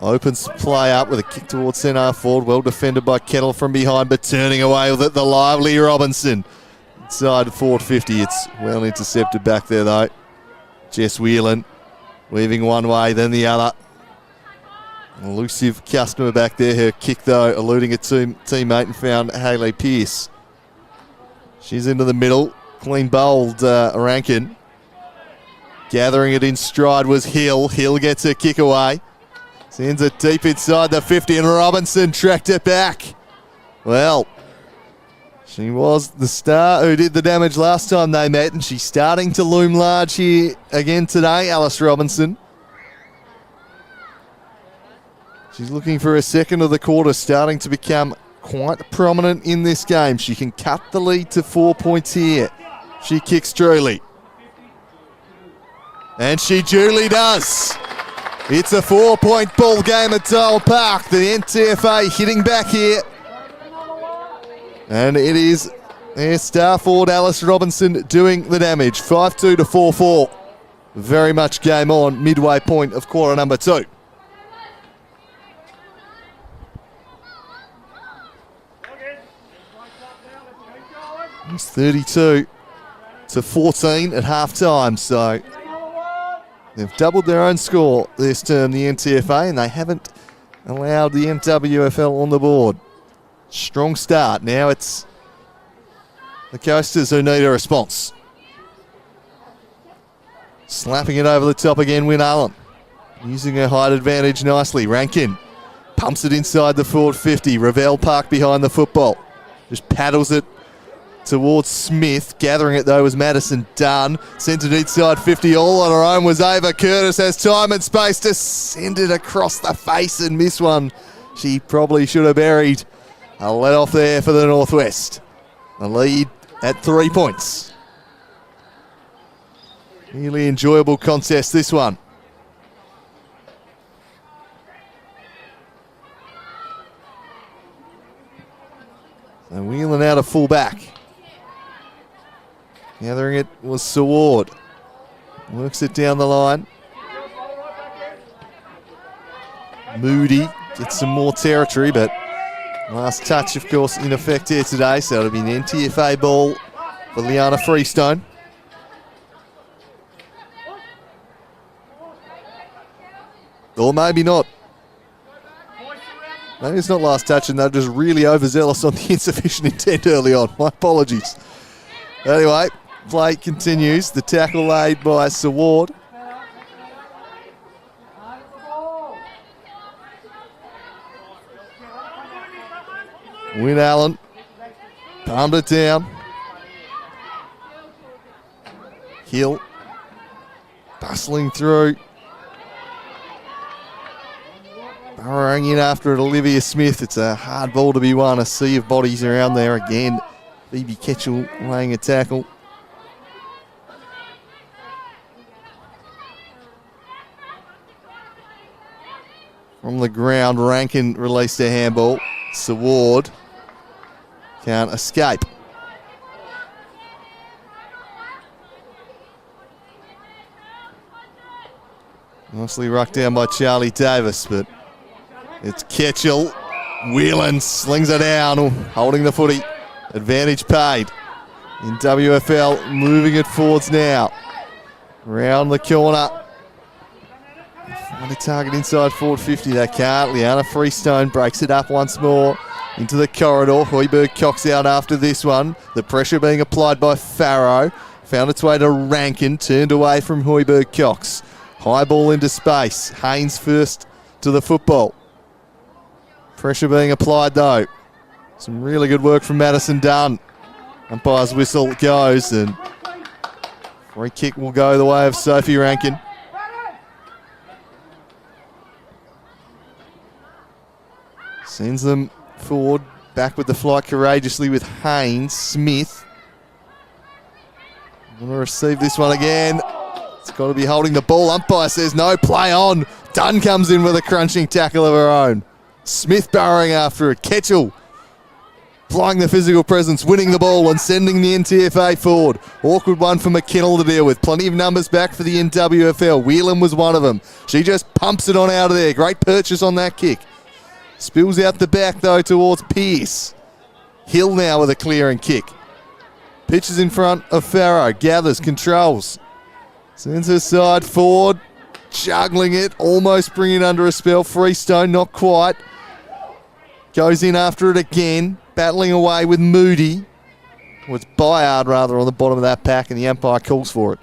opens play up with a kick towards centre forward. Well defended by Kettle from behind, but turning away with it, the lively Robinson. Inside forward 50, it's well intercepted back there though. Jess Whelan weaving one way, then the other. An elusive customer back there. Her kick, though, eluding a teammate and found Hayley Pearce. She's into the middle. Clean bowled Rankin. Gathering it in stride was Hill. Hill gets her kick away. Sends it deep inside the 50, and Robinson tracked it back. Well, she was the star who did the damage last time they met, and she's starting to loom large here again today, Alice Robinson. She's looking for a second of the quarter, starting to become quite prominent in this game. She can cut the lead to 4 points here. She kicks truly. And she duly does. It's a 4-point ball game at Dole Park. The NTFA hitting back here. And it is their star forward, Alice Robinson, doing the damage. 5-2 to 4-4. Very much game on, midway point of quarter number 2. It's 32 to 14 at half-time, so they've doubled their own score this term, the NTFA, and they haven't allowed the NWFL on the board. Strong start. Now it's the Coasters who need a response. Slapping it over the top again, Wynne Allen. Using her height advantage nicely. Rankin pumps it inside the forward 50. Ravel Park behind the football. Just paddles it towards Smith. Gathering it, though, was Madison Dunn. Sent it inside 50. All on her own was Ava Curtis. Has time and space to send it across the face and miss one she probably should have buried. A let off there for the Northwest. The lead at 3 points. Really enjoyable contest, this one. So Whelan out of full back. Gathering it was Seward. Works it down the line. Moody gets some more territory, but last touch, of course, in effect here today. So it'll be an NTFA ball for Liana Freestone. Or maybe not. Maybe it's not last touch and they're just really overzealous on the insufficient intent early on. My apologies. Anyway, play continues. The tackle laid by Seward. Wynne Allen palmed it down. Hill bustling through. Burrowing in after it, Olivia Smith. It's a hard ball to be won. A sea of bodies around there again. Phoebe Ketchell laying a tackle. From the ground, Rankin released a handball. Seward can't escape. Nicely rucked down by Charlie Davis, but it's Ketchell. Whelan slings it down, holding the footy. Advantage paid. In WFL, moving it forwards now. Round the corner. Find a target inside forward 50. They can't. Liana Freestone breaks it up once more. Into the corridor. Hoiberg Cox out after this one. The pressure being applied by Farrow. Found its way to Rankin. Turned away from Hoiberg Cox. High ball into space. Haynes first to the football. Pressure being applied, though. Some really good work from Madison Dunn. Umpire's whistle goes, and free kick will go the way of Sophie Rankin. Sends them forward, back with the flight courageously with Haynes. Smith. Going to receive this one again. It's got to be holding the ball. Umpire says no, play on. Dunn comes in with a crunching tackle of her own. Smith burrowing after it. Ketchell applying the physical presence, winning the ball and sending the NTFA forward. Awkward one for McKinnell to deal with. Plenty of numbers back for the NWFL. Whelan was one of them. She just pumps it on out of there. Great purchase on that kick. Spills out the back, though, towards Pearce. Hill now with a clearing kick. Pitches in front of Farrow. Gathers, controls. Sends her side forward, juggling it, almost bringing it under a spell. Freestone, not quite. Goes in after it again, battling away with Moody. Well, it's Byard rather on the bottom of that pack, and the umpire calls for it.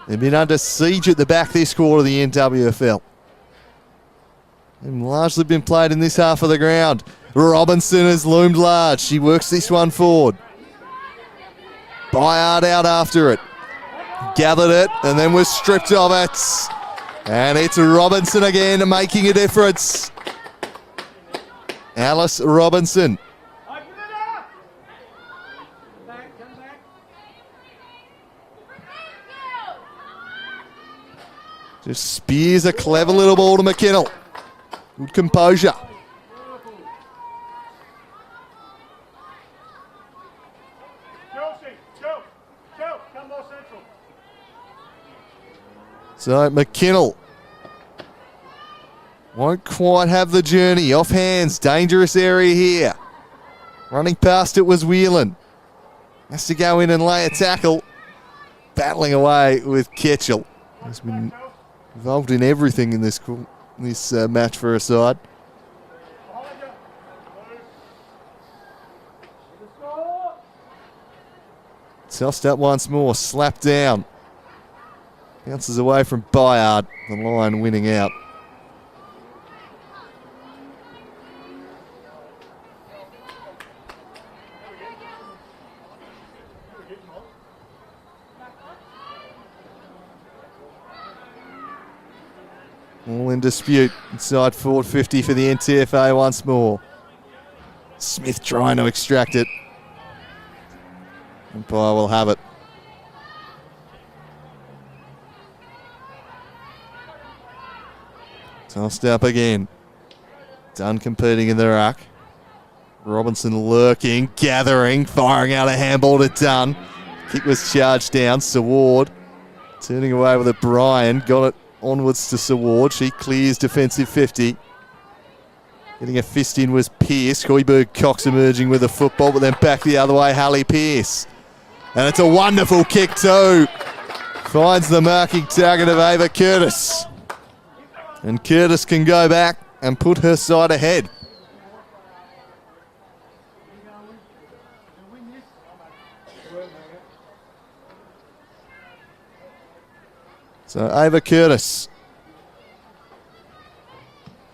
They've been under siege at the back this quarter of the NWFL. And largely been played in this half of the ground. Robinson has loomed large. She works this one forward. Byard out after it. Gathered it and then was stripped of it. And it's Robinson again making a difference. Alice Robinson. Just spears a clever little ball to McKinnell. Good composure. So McKinnell won't quite have the journey. Off hands, dangerous area here. Running past it was Whelan. Has to go in and lay a tackle. Battling away with Ketchell. He's been involved in everything in this match for her side. Tossed up once more, slapped down. Bounces away from Byard, the Lion winning out. All in dispute inside forward 50 for the NTFA once more. Smith trying to extract it. Umpire will have it. Tossed up again. Dunn competing in the ruck. Robinson lurking, gathering, firing out a handball to Dunn. Kick was charged down. Saward turning away with it. Bryan got it onwards to Saward. She clears defensive 50. Getting a fist in was Pearce. Hoiberg Cox emerging with the football, but then back the other way, Hallie Pearce. And it's a wonderful kick too. Finds the marking target of Ava Curtis. And Curtis can go back and put her side ahead. So Ava Curtis.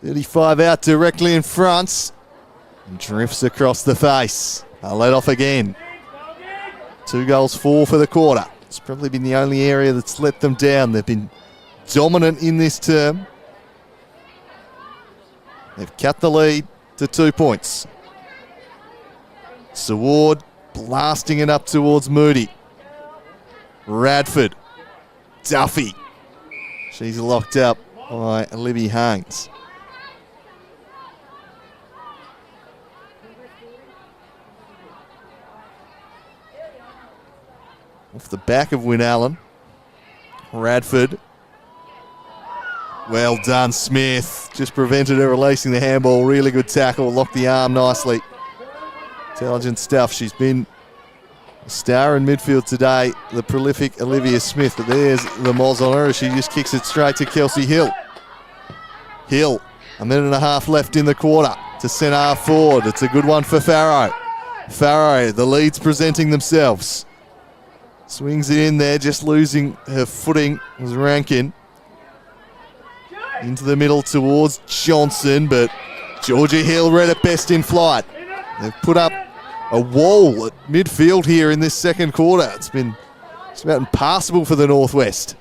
35 out directly in front. And drifts across the face. I'll let off again. 2 goals, 4 for the quarter. It's probably been the only area that's let them down. They've been dominant in this term. They've cut the lead to 2 points. Saward blasting it up towards Moody. Radford. Duffy. She's locked up by Libby Haynes. Off the back of Wyn Allen. Radford. Well done, Smith. Just prevented her releasing the handball. Really good tackle. Locked the arm nicely. Intelligent stuff. She's been a star in midfield today. The prolific Olivia Smith. But there's the moz on her. She just kicks it straight to Kelsey Hill. Hill. 1.5 minutes left in the quarter to centre half forward. It's a good one for Farrow. Farrow, the leads presenting themselves. Swings it in there, just losing her footing was Rankin. Into the middle towards Johnson, but Georgia Hill read it best in flight. They've put up a wall at midfield here in this second quarter. It's been just about impassable for the Northwest.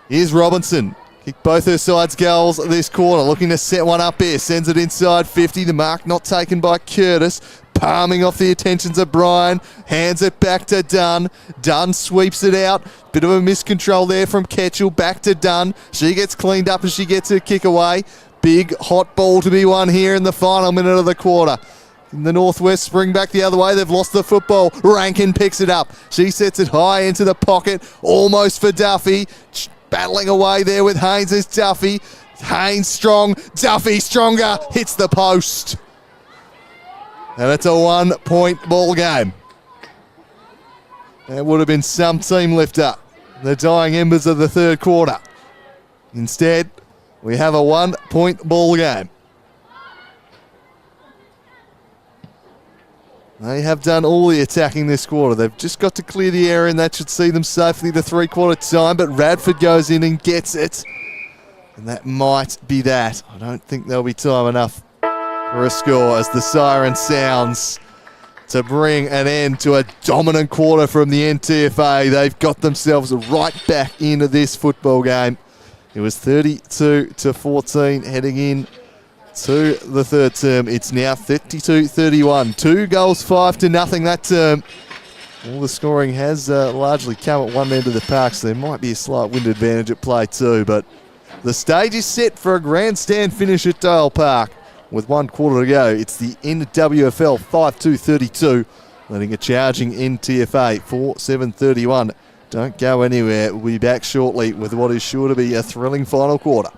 Here's Robinson. Kicked both her sides goals this quarter. Looking to set one up here. Sends it inside 50. The mark not taken by Curtis. Palming off the attentions of Bryan. Hands it back to Dunn. Dunn sweeps it out. Bit of a miscontrol there from Ketchell. Back to Dunn. She gets cleaned up as she gets her kick away. Big hot ball to be won here in the final minute of the quarter. In the Northwest spring back the other way. They've lost the football. Rankin picks it up. She sets it high into the pocket. Almost for Duffy. Battling away there with Haynes is Duffy. Haynes strong. Duffy stronger. Hits the post. And it's a 1-point ball game. That would have been some team lifter. The dying embers of the third quarter. Instead, we have a 1-point ball game. They have done all the attacking this quarter. They've just got to clear the area, and that should see them safely to three-quarter time, but Radford goes in and gets it. And that might be that. I don't think there'll be time enough for a score as the siren sounds to bring an end to a dominant quarter from the NTFA. They've got themselves right back into this football game. It was 32-14 heading in to the third term. It's now 32-31. 2 goals, 5-0 that term. All the scoring has largely come at one end of the park, so there might be a slight wind advantage at play too, but the stage is set for a grandstand finish at Dale Park. With 1 quarter to go, it's the NWFL 5-2-32, letting a charging NTFA 4-7-31. Don't go anywhere. We'll be back shortly with what is sure to be a thrilling final quarter.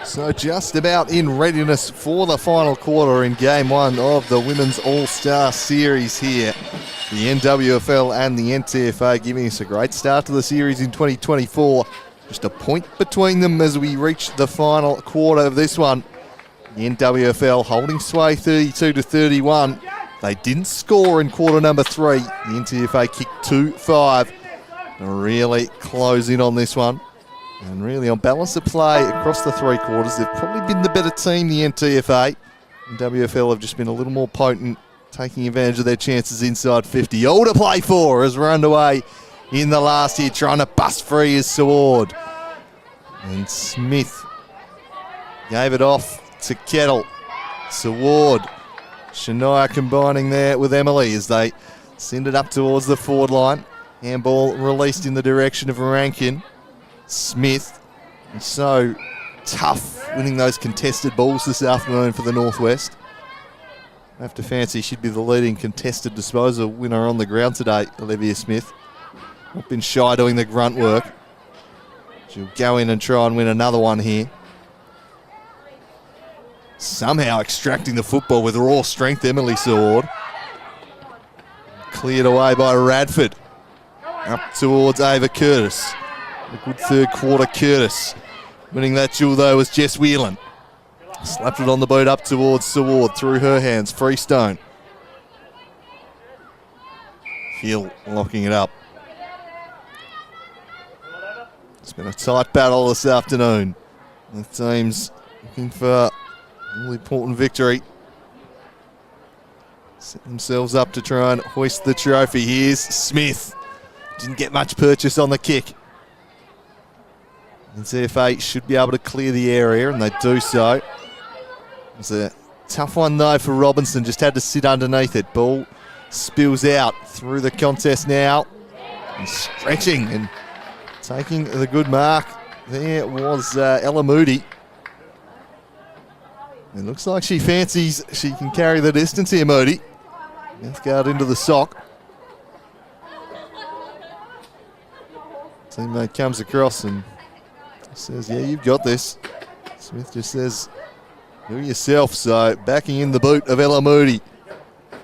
So just about in readiness for the final quarter in Game 1 of the Women's All-Star Series here. The NWFL and the NTFA giving us a great start to the series in 2024. Just a point between them as we reach the final quarter of this one. The NWFL holding sway 32-31. They didn't score in quarter number 3. The NTFA kicked 2-5. Really close in on this one. And really on balance of play across the 3 quarters, they've probably been the better team, the NTFA. And WFL have just been a little more potent, taking advantage of their chances inside 50. All to play for as we're underway in the last here, trying to bust free is Seward. And Smith gave it off to Kettle. Seward, Shania combining there with Emily as they send it up towards the forward line. Handball released in the direction of Rankin. Smith, and so tough winning those contested balls this afternoon for the Northwest. I have to fancy she'd be the leading contested disposal winner on the ground today, Olivia Smith. Not been shy doing the grunt work. She'll go in and try and win another one here. Somehow extracting the football with raw strength, Emily Sword. Cleared away by Radford. Up towards Ava Curtis. A good third quarter, Curtis. Winning that duel, though, was Jess Whelan. Slapped it on the boot up towards Seward, through her hands. Freestone. Hill locking it up. It's been a tight battle this afternoon. The team's looking for a really important victory. Set themselves up to try and hoist the trophy. Here's Smith. Didn't get much purchase on the kick. NTFA should be able to clear the area, and they do so. It's a tough one, though, for Robinson. Just had to sit underneath it. Ball spills out through the contest now. And stretching and taking the good mark. There was Ella Moody. It looks like she fancies she can carry the distance here, Moody. Mouth guard into the sock. Teammate comes across and says, yeah, you've got this. Smith just says, do it yourself. So backing in the boot of Ella Moody.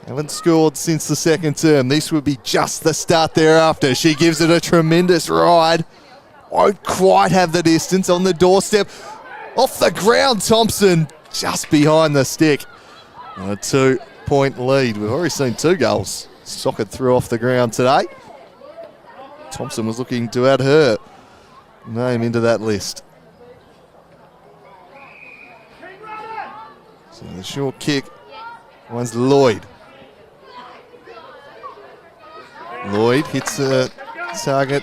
Haven't scored since the second term. This would be just the start thereafter. She gives it a tremendous ride. Won't quite have the distance on the doorstep. Off the ground, Thompson just behind the stick. And a 2-point lead. We've already seen 2 goals socket through off the ground today. Thompson was looking to add her name into that list. So the short kick finds Lloyd. Lloyd hits a target.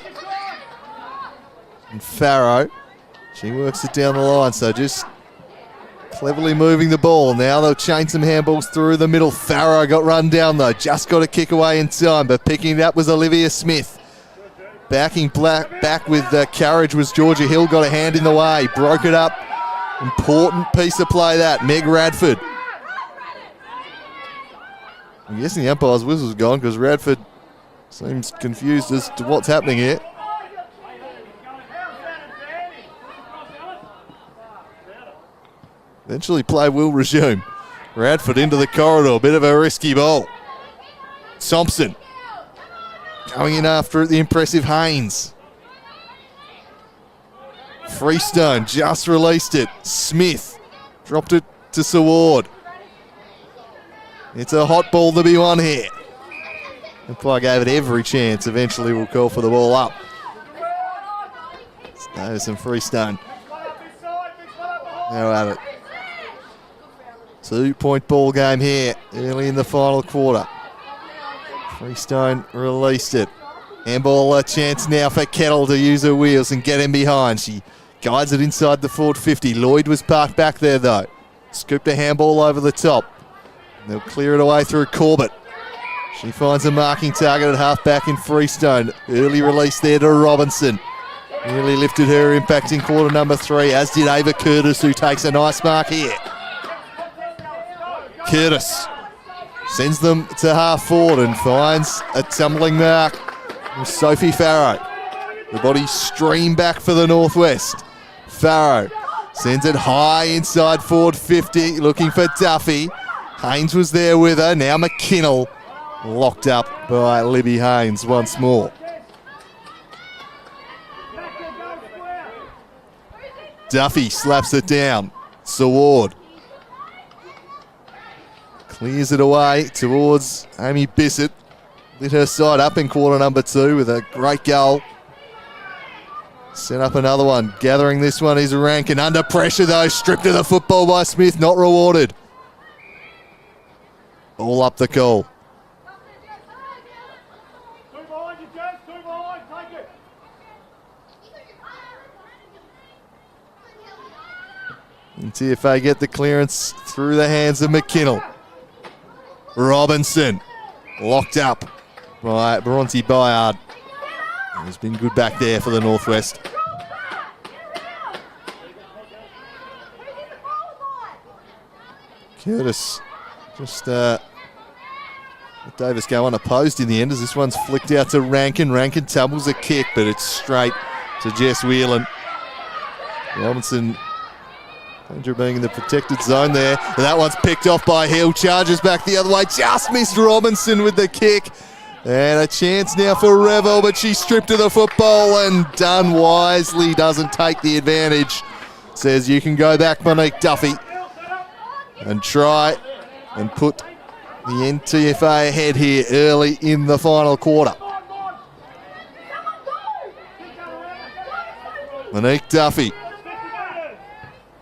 And Farrow, she works it down the line, so just cleverly moving the ball. Now they'll chain some handballs through the middle. Farrow got run down though, just got a kick away in time, but picking it up was Olivia Smith. Backing back with carriage was Georgia Hill, got a hand in the way, broke it up. Important piece of play that, Meg Radford. I'm guessing the umpire's whistle's gone because Radford seems confused as to what's happening here. Eventually play will resume. Radford into the corridor, bit of a risky ball. Thompson going in after it, the impressive Haynes. Freestone just released it. Smith dropped it to Seward. It's a hot ball to be won here. Umpire gave it every chance. Eventually we'll call for the ball up. Davis and Freestone. Now at it. 2-point ball game here early in the final quarter. Freestone released it. Handball a chance now for Kettle to use her wheels and get in behind. She guides it inside the forward 50. Lloyd was parked back there though. Scooped a handball over the top. And they'll clear it away through Corbett. She finds a marking target at half back in Freestone. Early release there to Robinson. Really lifted her impact in quarter number 3, as did Ava Curtis, who takes a nice mark here. Curtis sends them to half forward and finds a tumbling mark from Sophie Farrow. The body streamed back for the Northwest. Farrow sends it high inside forward 50, looking for Duffy. Haynes was there with her. Now McKinnell locked up by Libby Haynes once more. Duffy slaps it down. Saward clears it away towards Amy Bissett. Lit her side up in quarter number 2 with a great goal. Set up another one. Gathering this one is Rankin. Under pressure though. Stripped of the football by Smith. Not rewarded. All up the call. NTFA get the clearance through the hands of McKinnell. Robinson locked up by Bronte Bayard. He's been good back there for the Northwest. Curtis just let Davis go unopposed in the end as this one's flicked out to Rankin. Rankin tumbles a kick, but it's straight to Jess Whelan. Robinson, danger of being in the protected zone there. And that one's picked off by Hill. Charges back the other way. Just missed Robinson with the kick. And a chance now for Revel, but she's stripped of the football and done wisely. Doesn't take the advantage. Says you can go back, Monique Duffy, and try and put the NTFA ahead here early in the final quarter. Monique Duffy.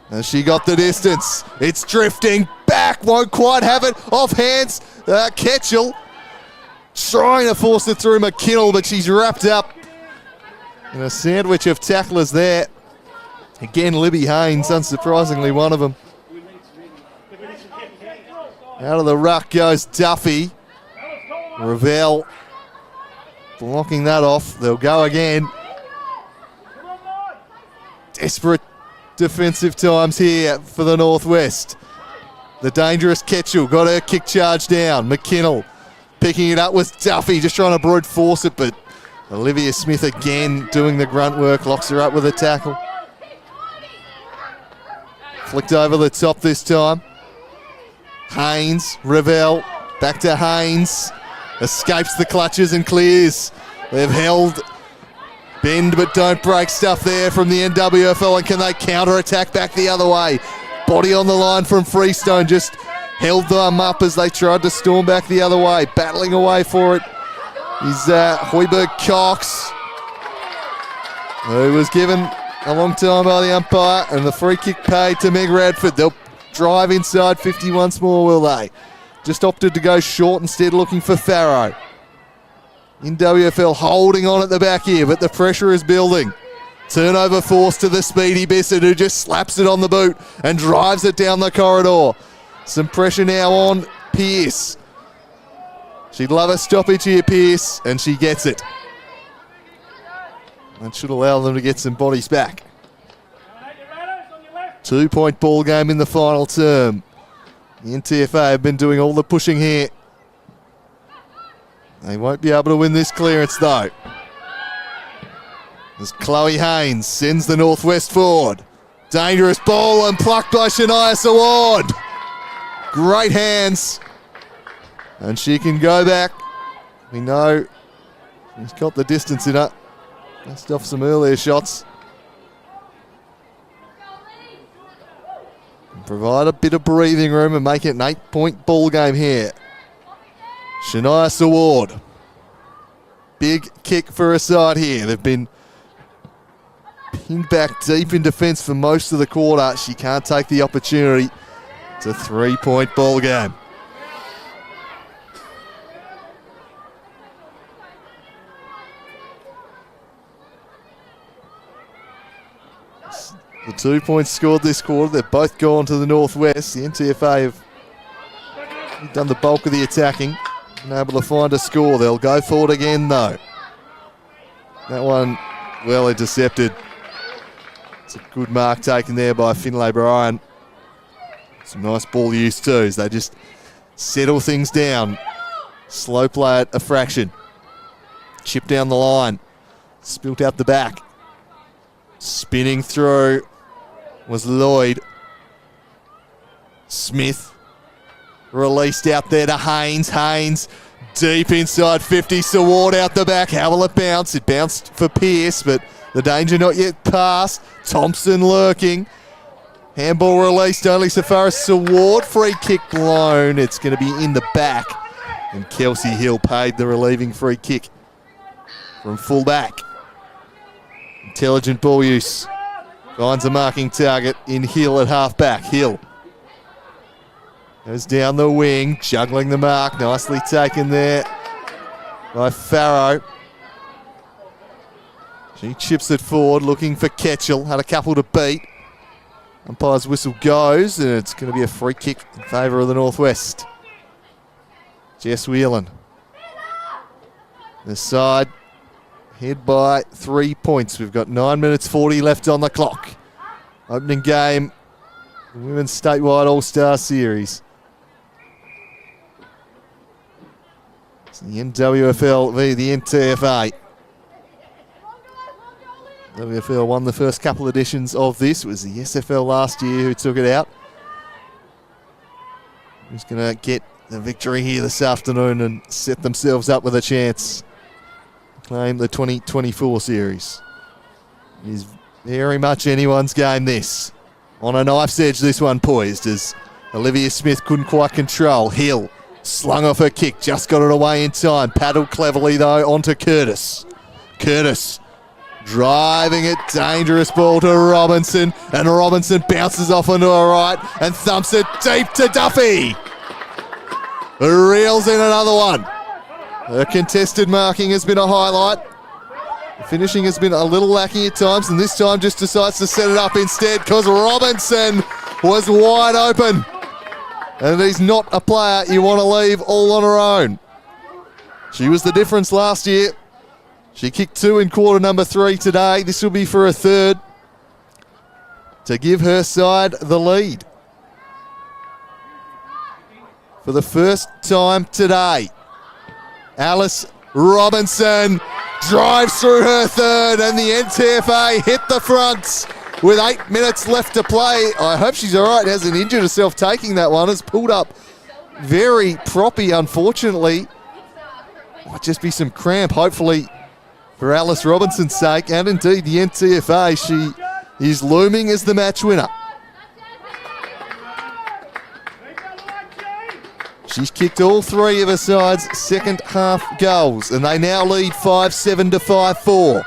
And she got the distance. It's drifting back. Won't quite have it. Off hands. Ketchell trying to force it through McKinnell, but she's wrapped up in a sandwich of tacklers there. Again, Libby Haynes, unsurprisingly one of them. Out of the ruck goes Duffy. Ravel blocking that off. They'll go again. Desperate defensive times here for the Northwest. The dangerous Ketchell got her kick charge down. McKinnell picking it up with Duffy, just trying to brute force it, but Olivia Smith again doing the grunt work, locks her up with a tackle. Flicked over the top this time. Haynes, Ravel, back to Haynes. Escapes the clutches and clears. They've held bend but don't break stuff there from the NWFL, and can they counter-attack back the other way? Body on the line from Freestone, just held them up as they tried to storm back the other way. Battling away for it is Hoiberg Cox, who was given a long time by the umpire, and the free kick paid to Meg Radford. They'll drive inside 50 once more, will they? Just opted to go short instead, looking for Farrow. NWFL holding on at the back here, but the pressure is building. Turnover force to the speedy Bissett, who just slaps it on the boot and drives it down the corridor. Some pressure now on Pearce. She'd love a stoppage here, Pearce, and she gets it. That should allow them to get some bodies back. 2-point ball game in the final term. The NTFA have been doing all the pushing here. They won't be able to win this clearance though. As Chloe Haynes sends the Northwest forward. Dangerous ball and plucked by Shania Saward. Great hands. And she can go back. We know she's got the distance in her. Messed off some earlier shots. And provide a bit of breathing room and make it an 8-point ball game here. Shania Saward. Big kick for her side here. They've been pinned back deep in defence for most of the quarter. She can't take the opportunity. It's a 3-point ball game. The 2 points scored this quarter, they've both gone to the Northwest. The NTFA have done the bulk of the attacking, been able to find a score. They'll go forward again though. That one well intercepted. It's a good mark taken there by Finlay Bryan. Some nice ball use too, as they just settle things down. Slow play at a fraction. Chip down the line. Spilt out the back. Spinning through was Lloyd. Smith released out there to Haynes. Haynes deep inside 50. Saward out the back. How will it bounce? It bounced for Pearce, but the danger not yet past. Thompson lurking. Handball released only so far as Saward. Free kick blown. It's going to be in the back. And Kelsey Hill paid the relieving free kick from full back. Intelligent ball use. Finds a marking target in Hill at half back. Hill goes down the wing, juggling the mark. Nicely taken there by Farrow. She chips it forward, looking for Ketchell. Had a couple to beat. Umpire's whistle goes, and it's going to be a free kick in favour of the Northwest. Jess Whelan. The side head by 3 points. We've got 9 minutes 40 left on the clock. Opening game, the Women's Statewide All-Star Series. It's the NWFL v the NTFA. WFL won the first couple editions of this. It was the SFL last year who took it out. Who's going to get the victory here this afternoon and set themselves up with a chance to claim the 2024 series? It is very much anyone's game, this. On a knife's edge, this one poised as Olivia Smith couldn't quite control. Hill slung off her kick, just got it away in time. Paddled cleverly though onto Curtis. Curtis driving it, dangerous ball to Robinson, and Robinson bounces off onto her right and thumps it deep to Duffy. Reels in another one. Her contested marking has been a highlight. The finishing has been a little lacking at times, and this time just decides to set it up instead because Robinson was wide open. And he's not a player you want to leave all on her own. She was the difference last year. She kicked 2 in quarter number 3 today. This will be for a third to give her side the lead. For the first time today, Alice Robinson drives through her third, and the NTFA hit the fronts with 8 minutes left to play. I hope she's all right. Hasn't injured herself taking that one. Has pulled up very proppy, unfortunately. Might just be some cramp, hopefully, for Alice Robinson's sake, and indeed the NTFA. She is looming as the match winner. She's kicked all 3 of her side's second half goals, and they now lead 5-7 to 5-4.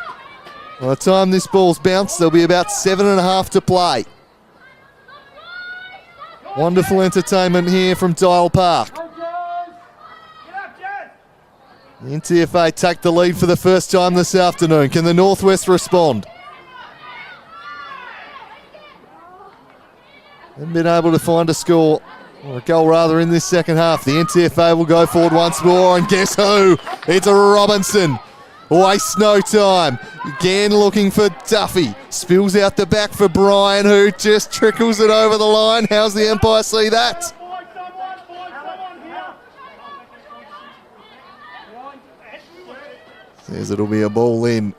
By the time this ball's bounced, there'll be about 7.5 to play. Wonderful entertainment here from Dial Park. The NTFA take the lead for the first time this afternoon. Can the Northwest respond? Haven't been able to find a score, or a goal rather, in this second half. The NTFA will go forward once more, and guess who? It's a Robinson. Wastes no time. Again looking for Duffy. Spills out the back for Bryan, who just trickles it over the line. How's the umpire see that? Says it'll be a ball in.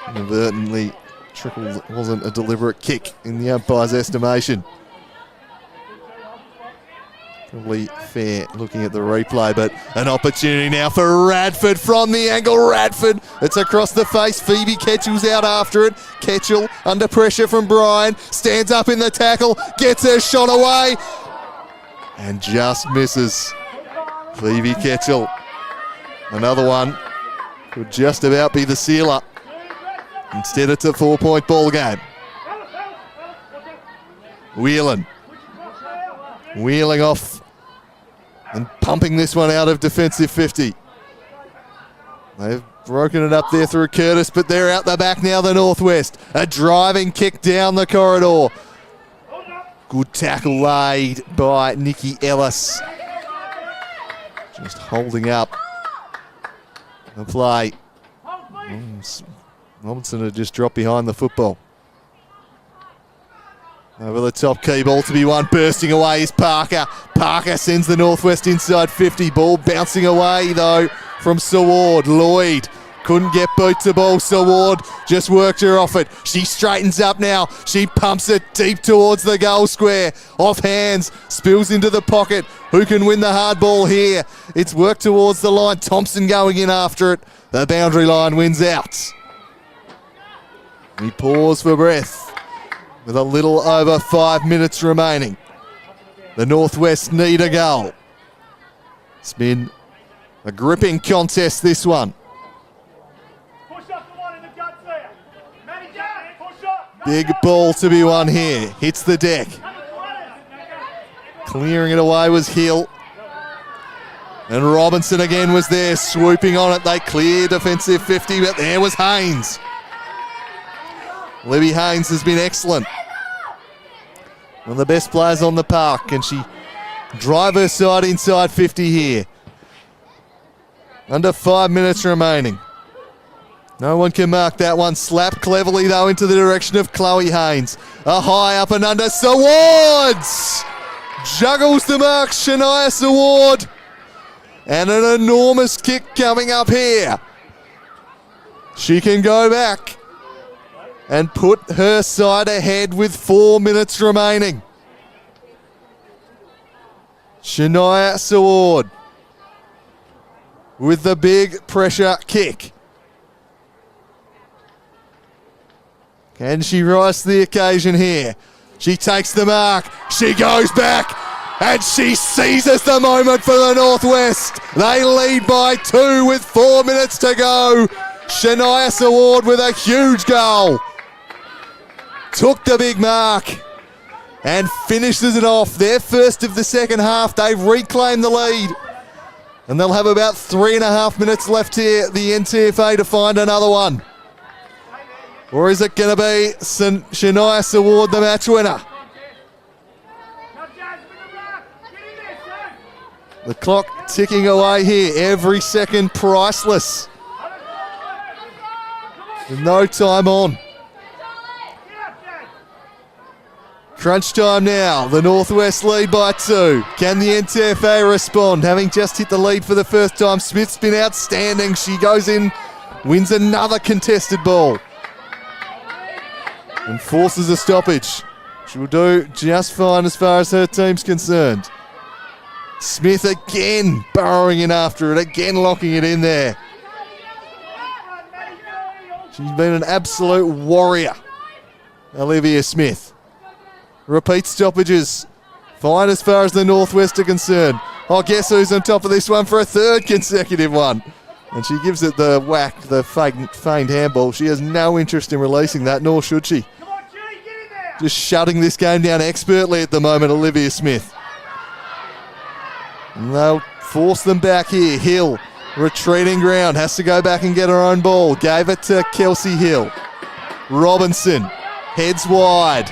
Inadvertently trickled, wasn't a deliberate kick in the umpire's estimation. Probably fair looking at the replay, but an opportunity now for Radford from the angle. Radford, it's across the face. Phoebe Ketchell's out after it. Ketchell under pressure from Bryan. Stands up in the tackle, gets her shot away, and just misses. Phoebe Ketchell. Another one could just about be the sealer. Instead it's a 4-point ball game. Whelan. Wheeling off and pumping this one out of defensive 50. They've broken it up there through Curtis, but they're out the back now, the Northwest. A driving kick down the corridor. Good tackle laid by Nikki Ellis. Just holding up the play. Robinson had just dropped behind the football. Over the top, key ball to be won. Bursting away is Parker. Parker sends the Northwest inside 50. Ball bouncing away, though, from Saward. Lloyd couldn't get boot to ball. Saward just worked her off it. She straightens up now. She pumps it deep towards the goal square. Off hands, spills into the pocket. Who can win the hard ball here? It's worked towards the line. Thompson going in after it. The boundary line wins out. We pause for breath with a little over 5 minutes remaining. The Northwest need a goal. It's been a gripping contest, this one. Big ball to be won here. Hits the deck. Clearing it away was Hill. And Robinson again was there, swooping on it. They clear defensive 50, but there was Haynes. Libby Haynes has been excellent. One of the best players on the park. Can she drive her side inside 50 here? Under 5 minutes remaining. No one can mark that one. Slap cleverly, though, into the direction of Chloe Haynes. A high up and under. Sawards juggles the mark. Shania Saward. And an enormous kick coming up here. She can go back and put her side ahead with 4 minutes remaining. Shania Saward with the big pressure kick. Can she rise to the occasion here? She takes the mark. She goes back. And she seizes the moment for the Northwest. They lead by 2 with 4 minutes to go. Shania Saward with a huge goal. Took the big mark and finishes it off. Their first of the second half. They've reclaimed the lead. And they'll have about 3.5 minutes left here, the NTFA, to find another one. Or is it going to be Shania Saward, the match winner? The clock ticking away here. Every second priceless. With no time on. Crunch time now. The Northwest lead by 2. Can the NTFA respond? Having just hit the lead for the first time, Smith's been outstanding. She goes in, wins another contested ball, and forces a stoppage. She will do just fine as far as her team's concerned. Smith again burrowing in after it, again locking it in there. She's been an absolute warrior, Olivia Smith. Repeat stoppages. Fine as far as the Northwest are concerned. Oh, guess who's on top of this one for a third consecutive one? And she gives it the whack, the feigned handball. She has no interest in releasing that, nor should she. Just shutting this game down expertly at the moment, Olivia Smith. And they'll force them back here. Hill, retreating ground, has to go back and get her own ball. Gave it to Kelsey Hill. Robinson, heads wide.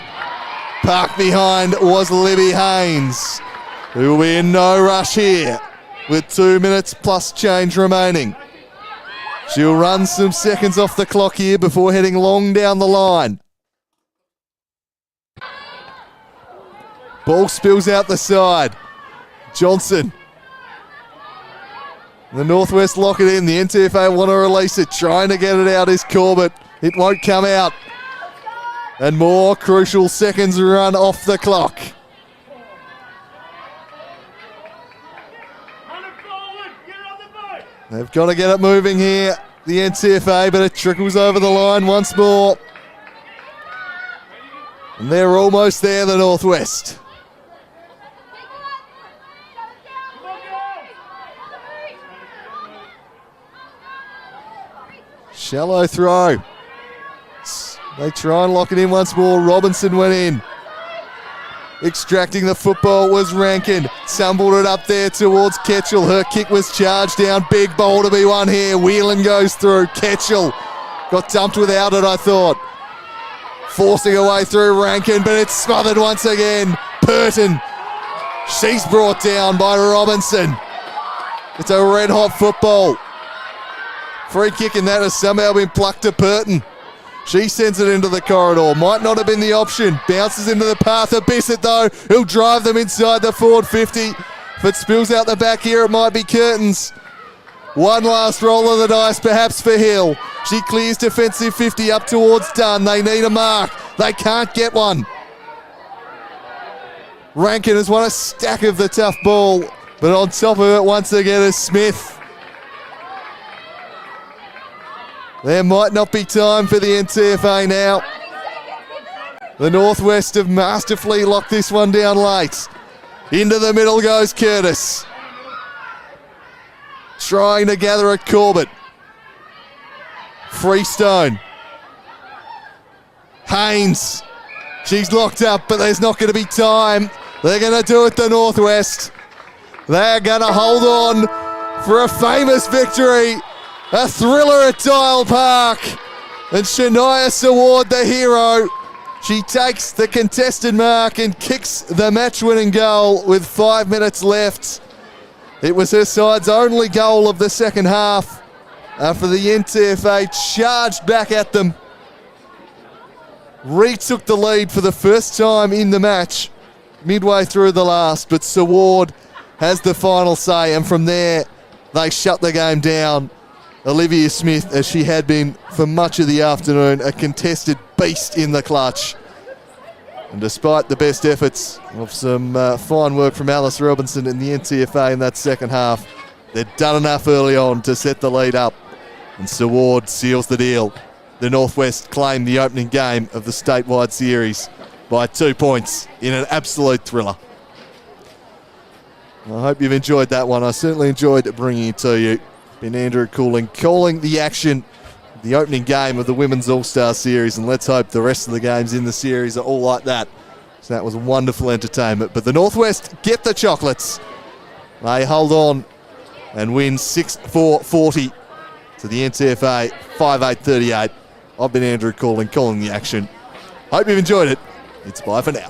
Parked behind was Libby Haynes, who will be in no rush here with 2 minutes plus change remaining. She'll run some seconds off the clock here before heading long down the line. Ball spills out the side. Johnson. The Northwest lock it in. The NTFA want to release it. Trying to get it out is Corbett. It won't come out. And more crucial seconds run off the clock. They've got to get it moving here, the NTFA, but it trickles over the line once more. And they're almost there, the Northwest. Shallow throw. They try and lock it in once more. Robinson went in. Extracting the football was Rankin. Tumbled it up there towards Ketchell. Her kick was charged down. Big ball to be won here. Whelan goes through. Ketchell got dumped without it, I thought. Forcing her way through Rankin, but it's smothered once again. Purton. She's brought down by Robinson. It's a red-hot football. Free kick, and that has somehow been plucked to Purton. She sends it into the corridor. Might not have been the option. Bounces into the path of Bissett, though. He'll drive them inside the forward 50. If it spills out the back here, it might be curtains. One last roll of the dice, perhaps for Hill. She clears defensive 50 up towards Dunn. They need a mark. They can't get one. Rankin has won a stack of the tough ball, but on top of it once again is Smith. There might not be time for the NTFA now. The Northwest have masterfully locked this one down late. Into the middle goes Curtis. Trying to gather at Corbett. Freestone. Haynes. She's locked up, but there's not going to be time. They're going to do it the Northwest. They're going to hold on for a famous victory. A thriller at Dial Park. And Shania Saward, the hero, she takes the contested mark and kicks the match-winning goal with 5 minutes left. It was her side's only goal of the second half after the NTFA charged back at them. Retook the lead for the first time in the match midway through the last, but Saward has the final say, and from there they shut the game down. Olivia Smith, as she had been for much of the afternoon, a contested beast in the clutch. And despite the best efforts of some fine work from Alice Robinson in the NTFA in that second half, they'd done enough early on to set the lead up. And Saward seals the deal. The Northwest claim the opening game of the statewide series by 2 points in an absolute thriller. I hope you've enjoyed that one. I certainly enjoyed bringing it to you. Been Andrew Cooling calling the action, the opening game of the Women's All-Star Series, and let's hope the rest of the games in the series are all like that. So that was wonderful entertainment. But the Northwest get the chocolates. They hold on and win 6-4-40 to the NTFA 5-8-38. I've been Andrew Cooling calling the action. Hope you've enjoyed it. It's bye for now.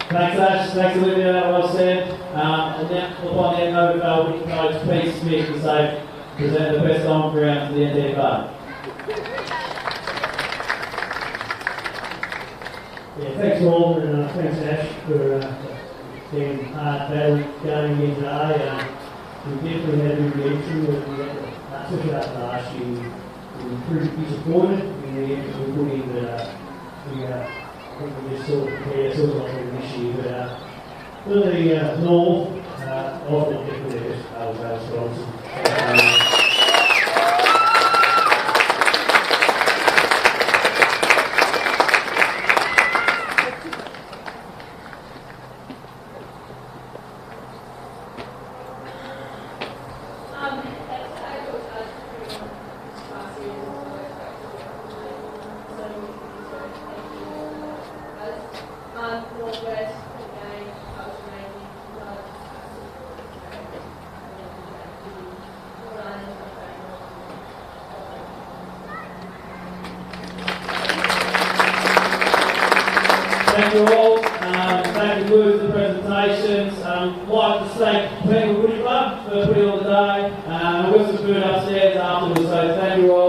Thanks, Ash. Thanks, Olivia. Well said. And now, upon the NWFL, we coach Pete Smith to say, present the best on ground to the NTFA. Yeah, thanks all, and thanks Ash for being hard battle going again today. We definitely had a reaction, especially after last year. We were pretty disappointed in the effort we put in, but I think we just sort of prepared ourselves a lot better this year. But for the North, often definitely the best battle strong. Thank you all. That concludes the presentations. I'd like to thank Penguin Woody Club for putting on the day. We've got some food upstairs afterwards, so thank you all.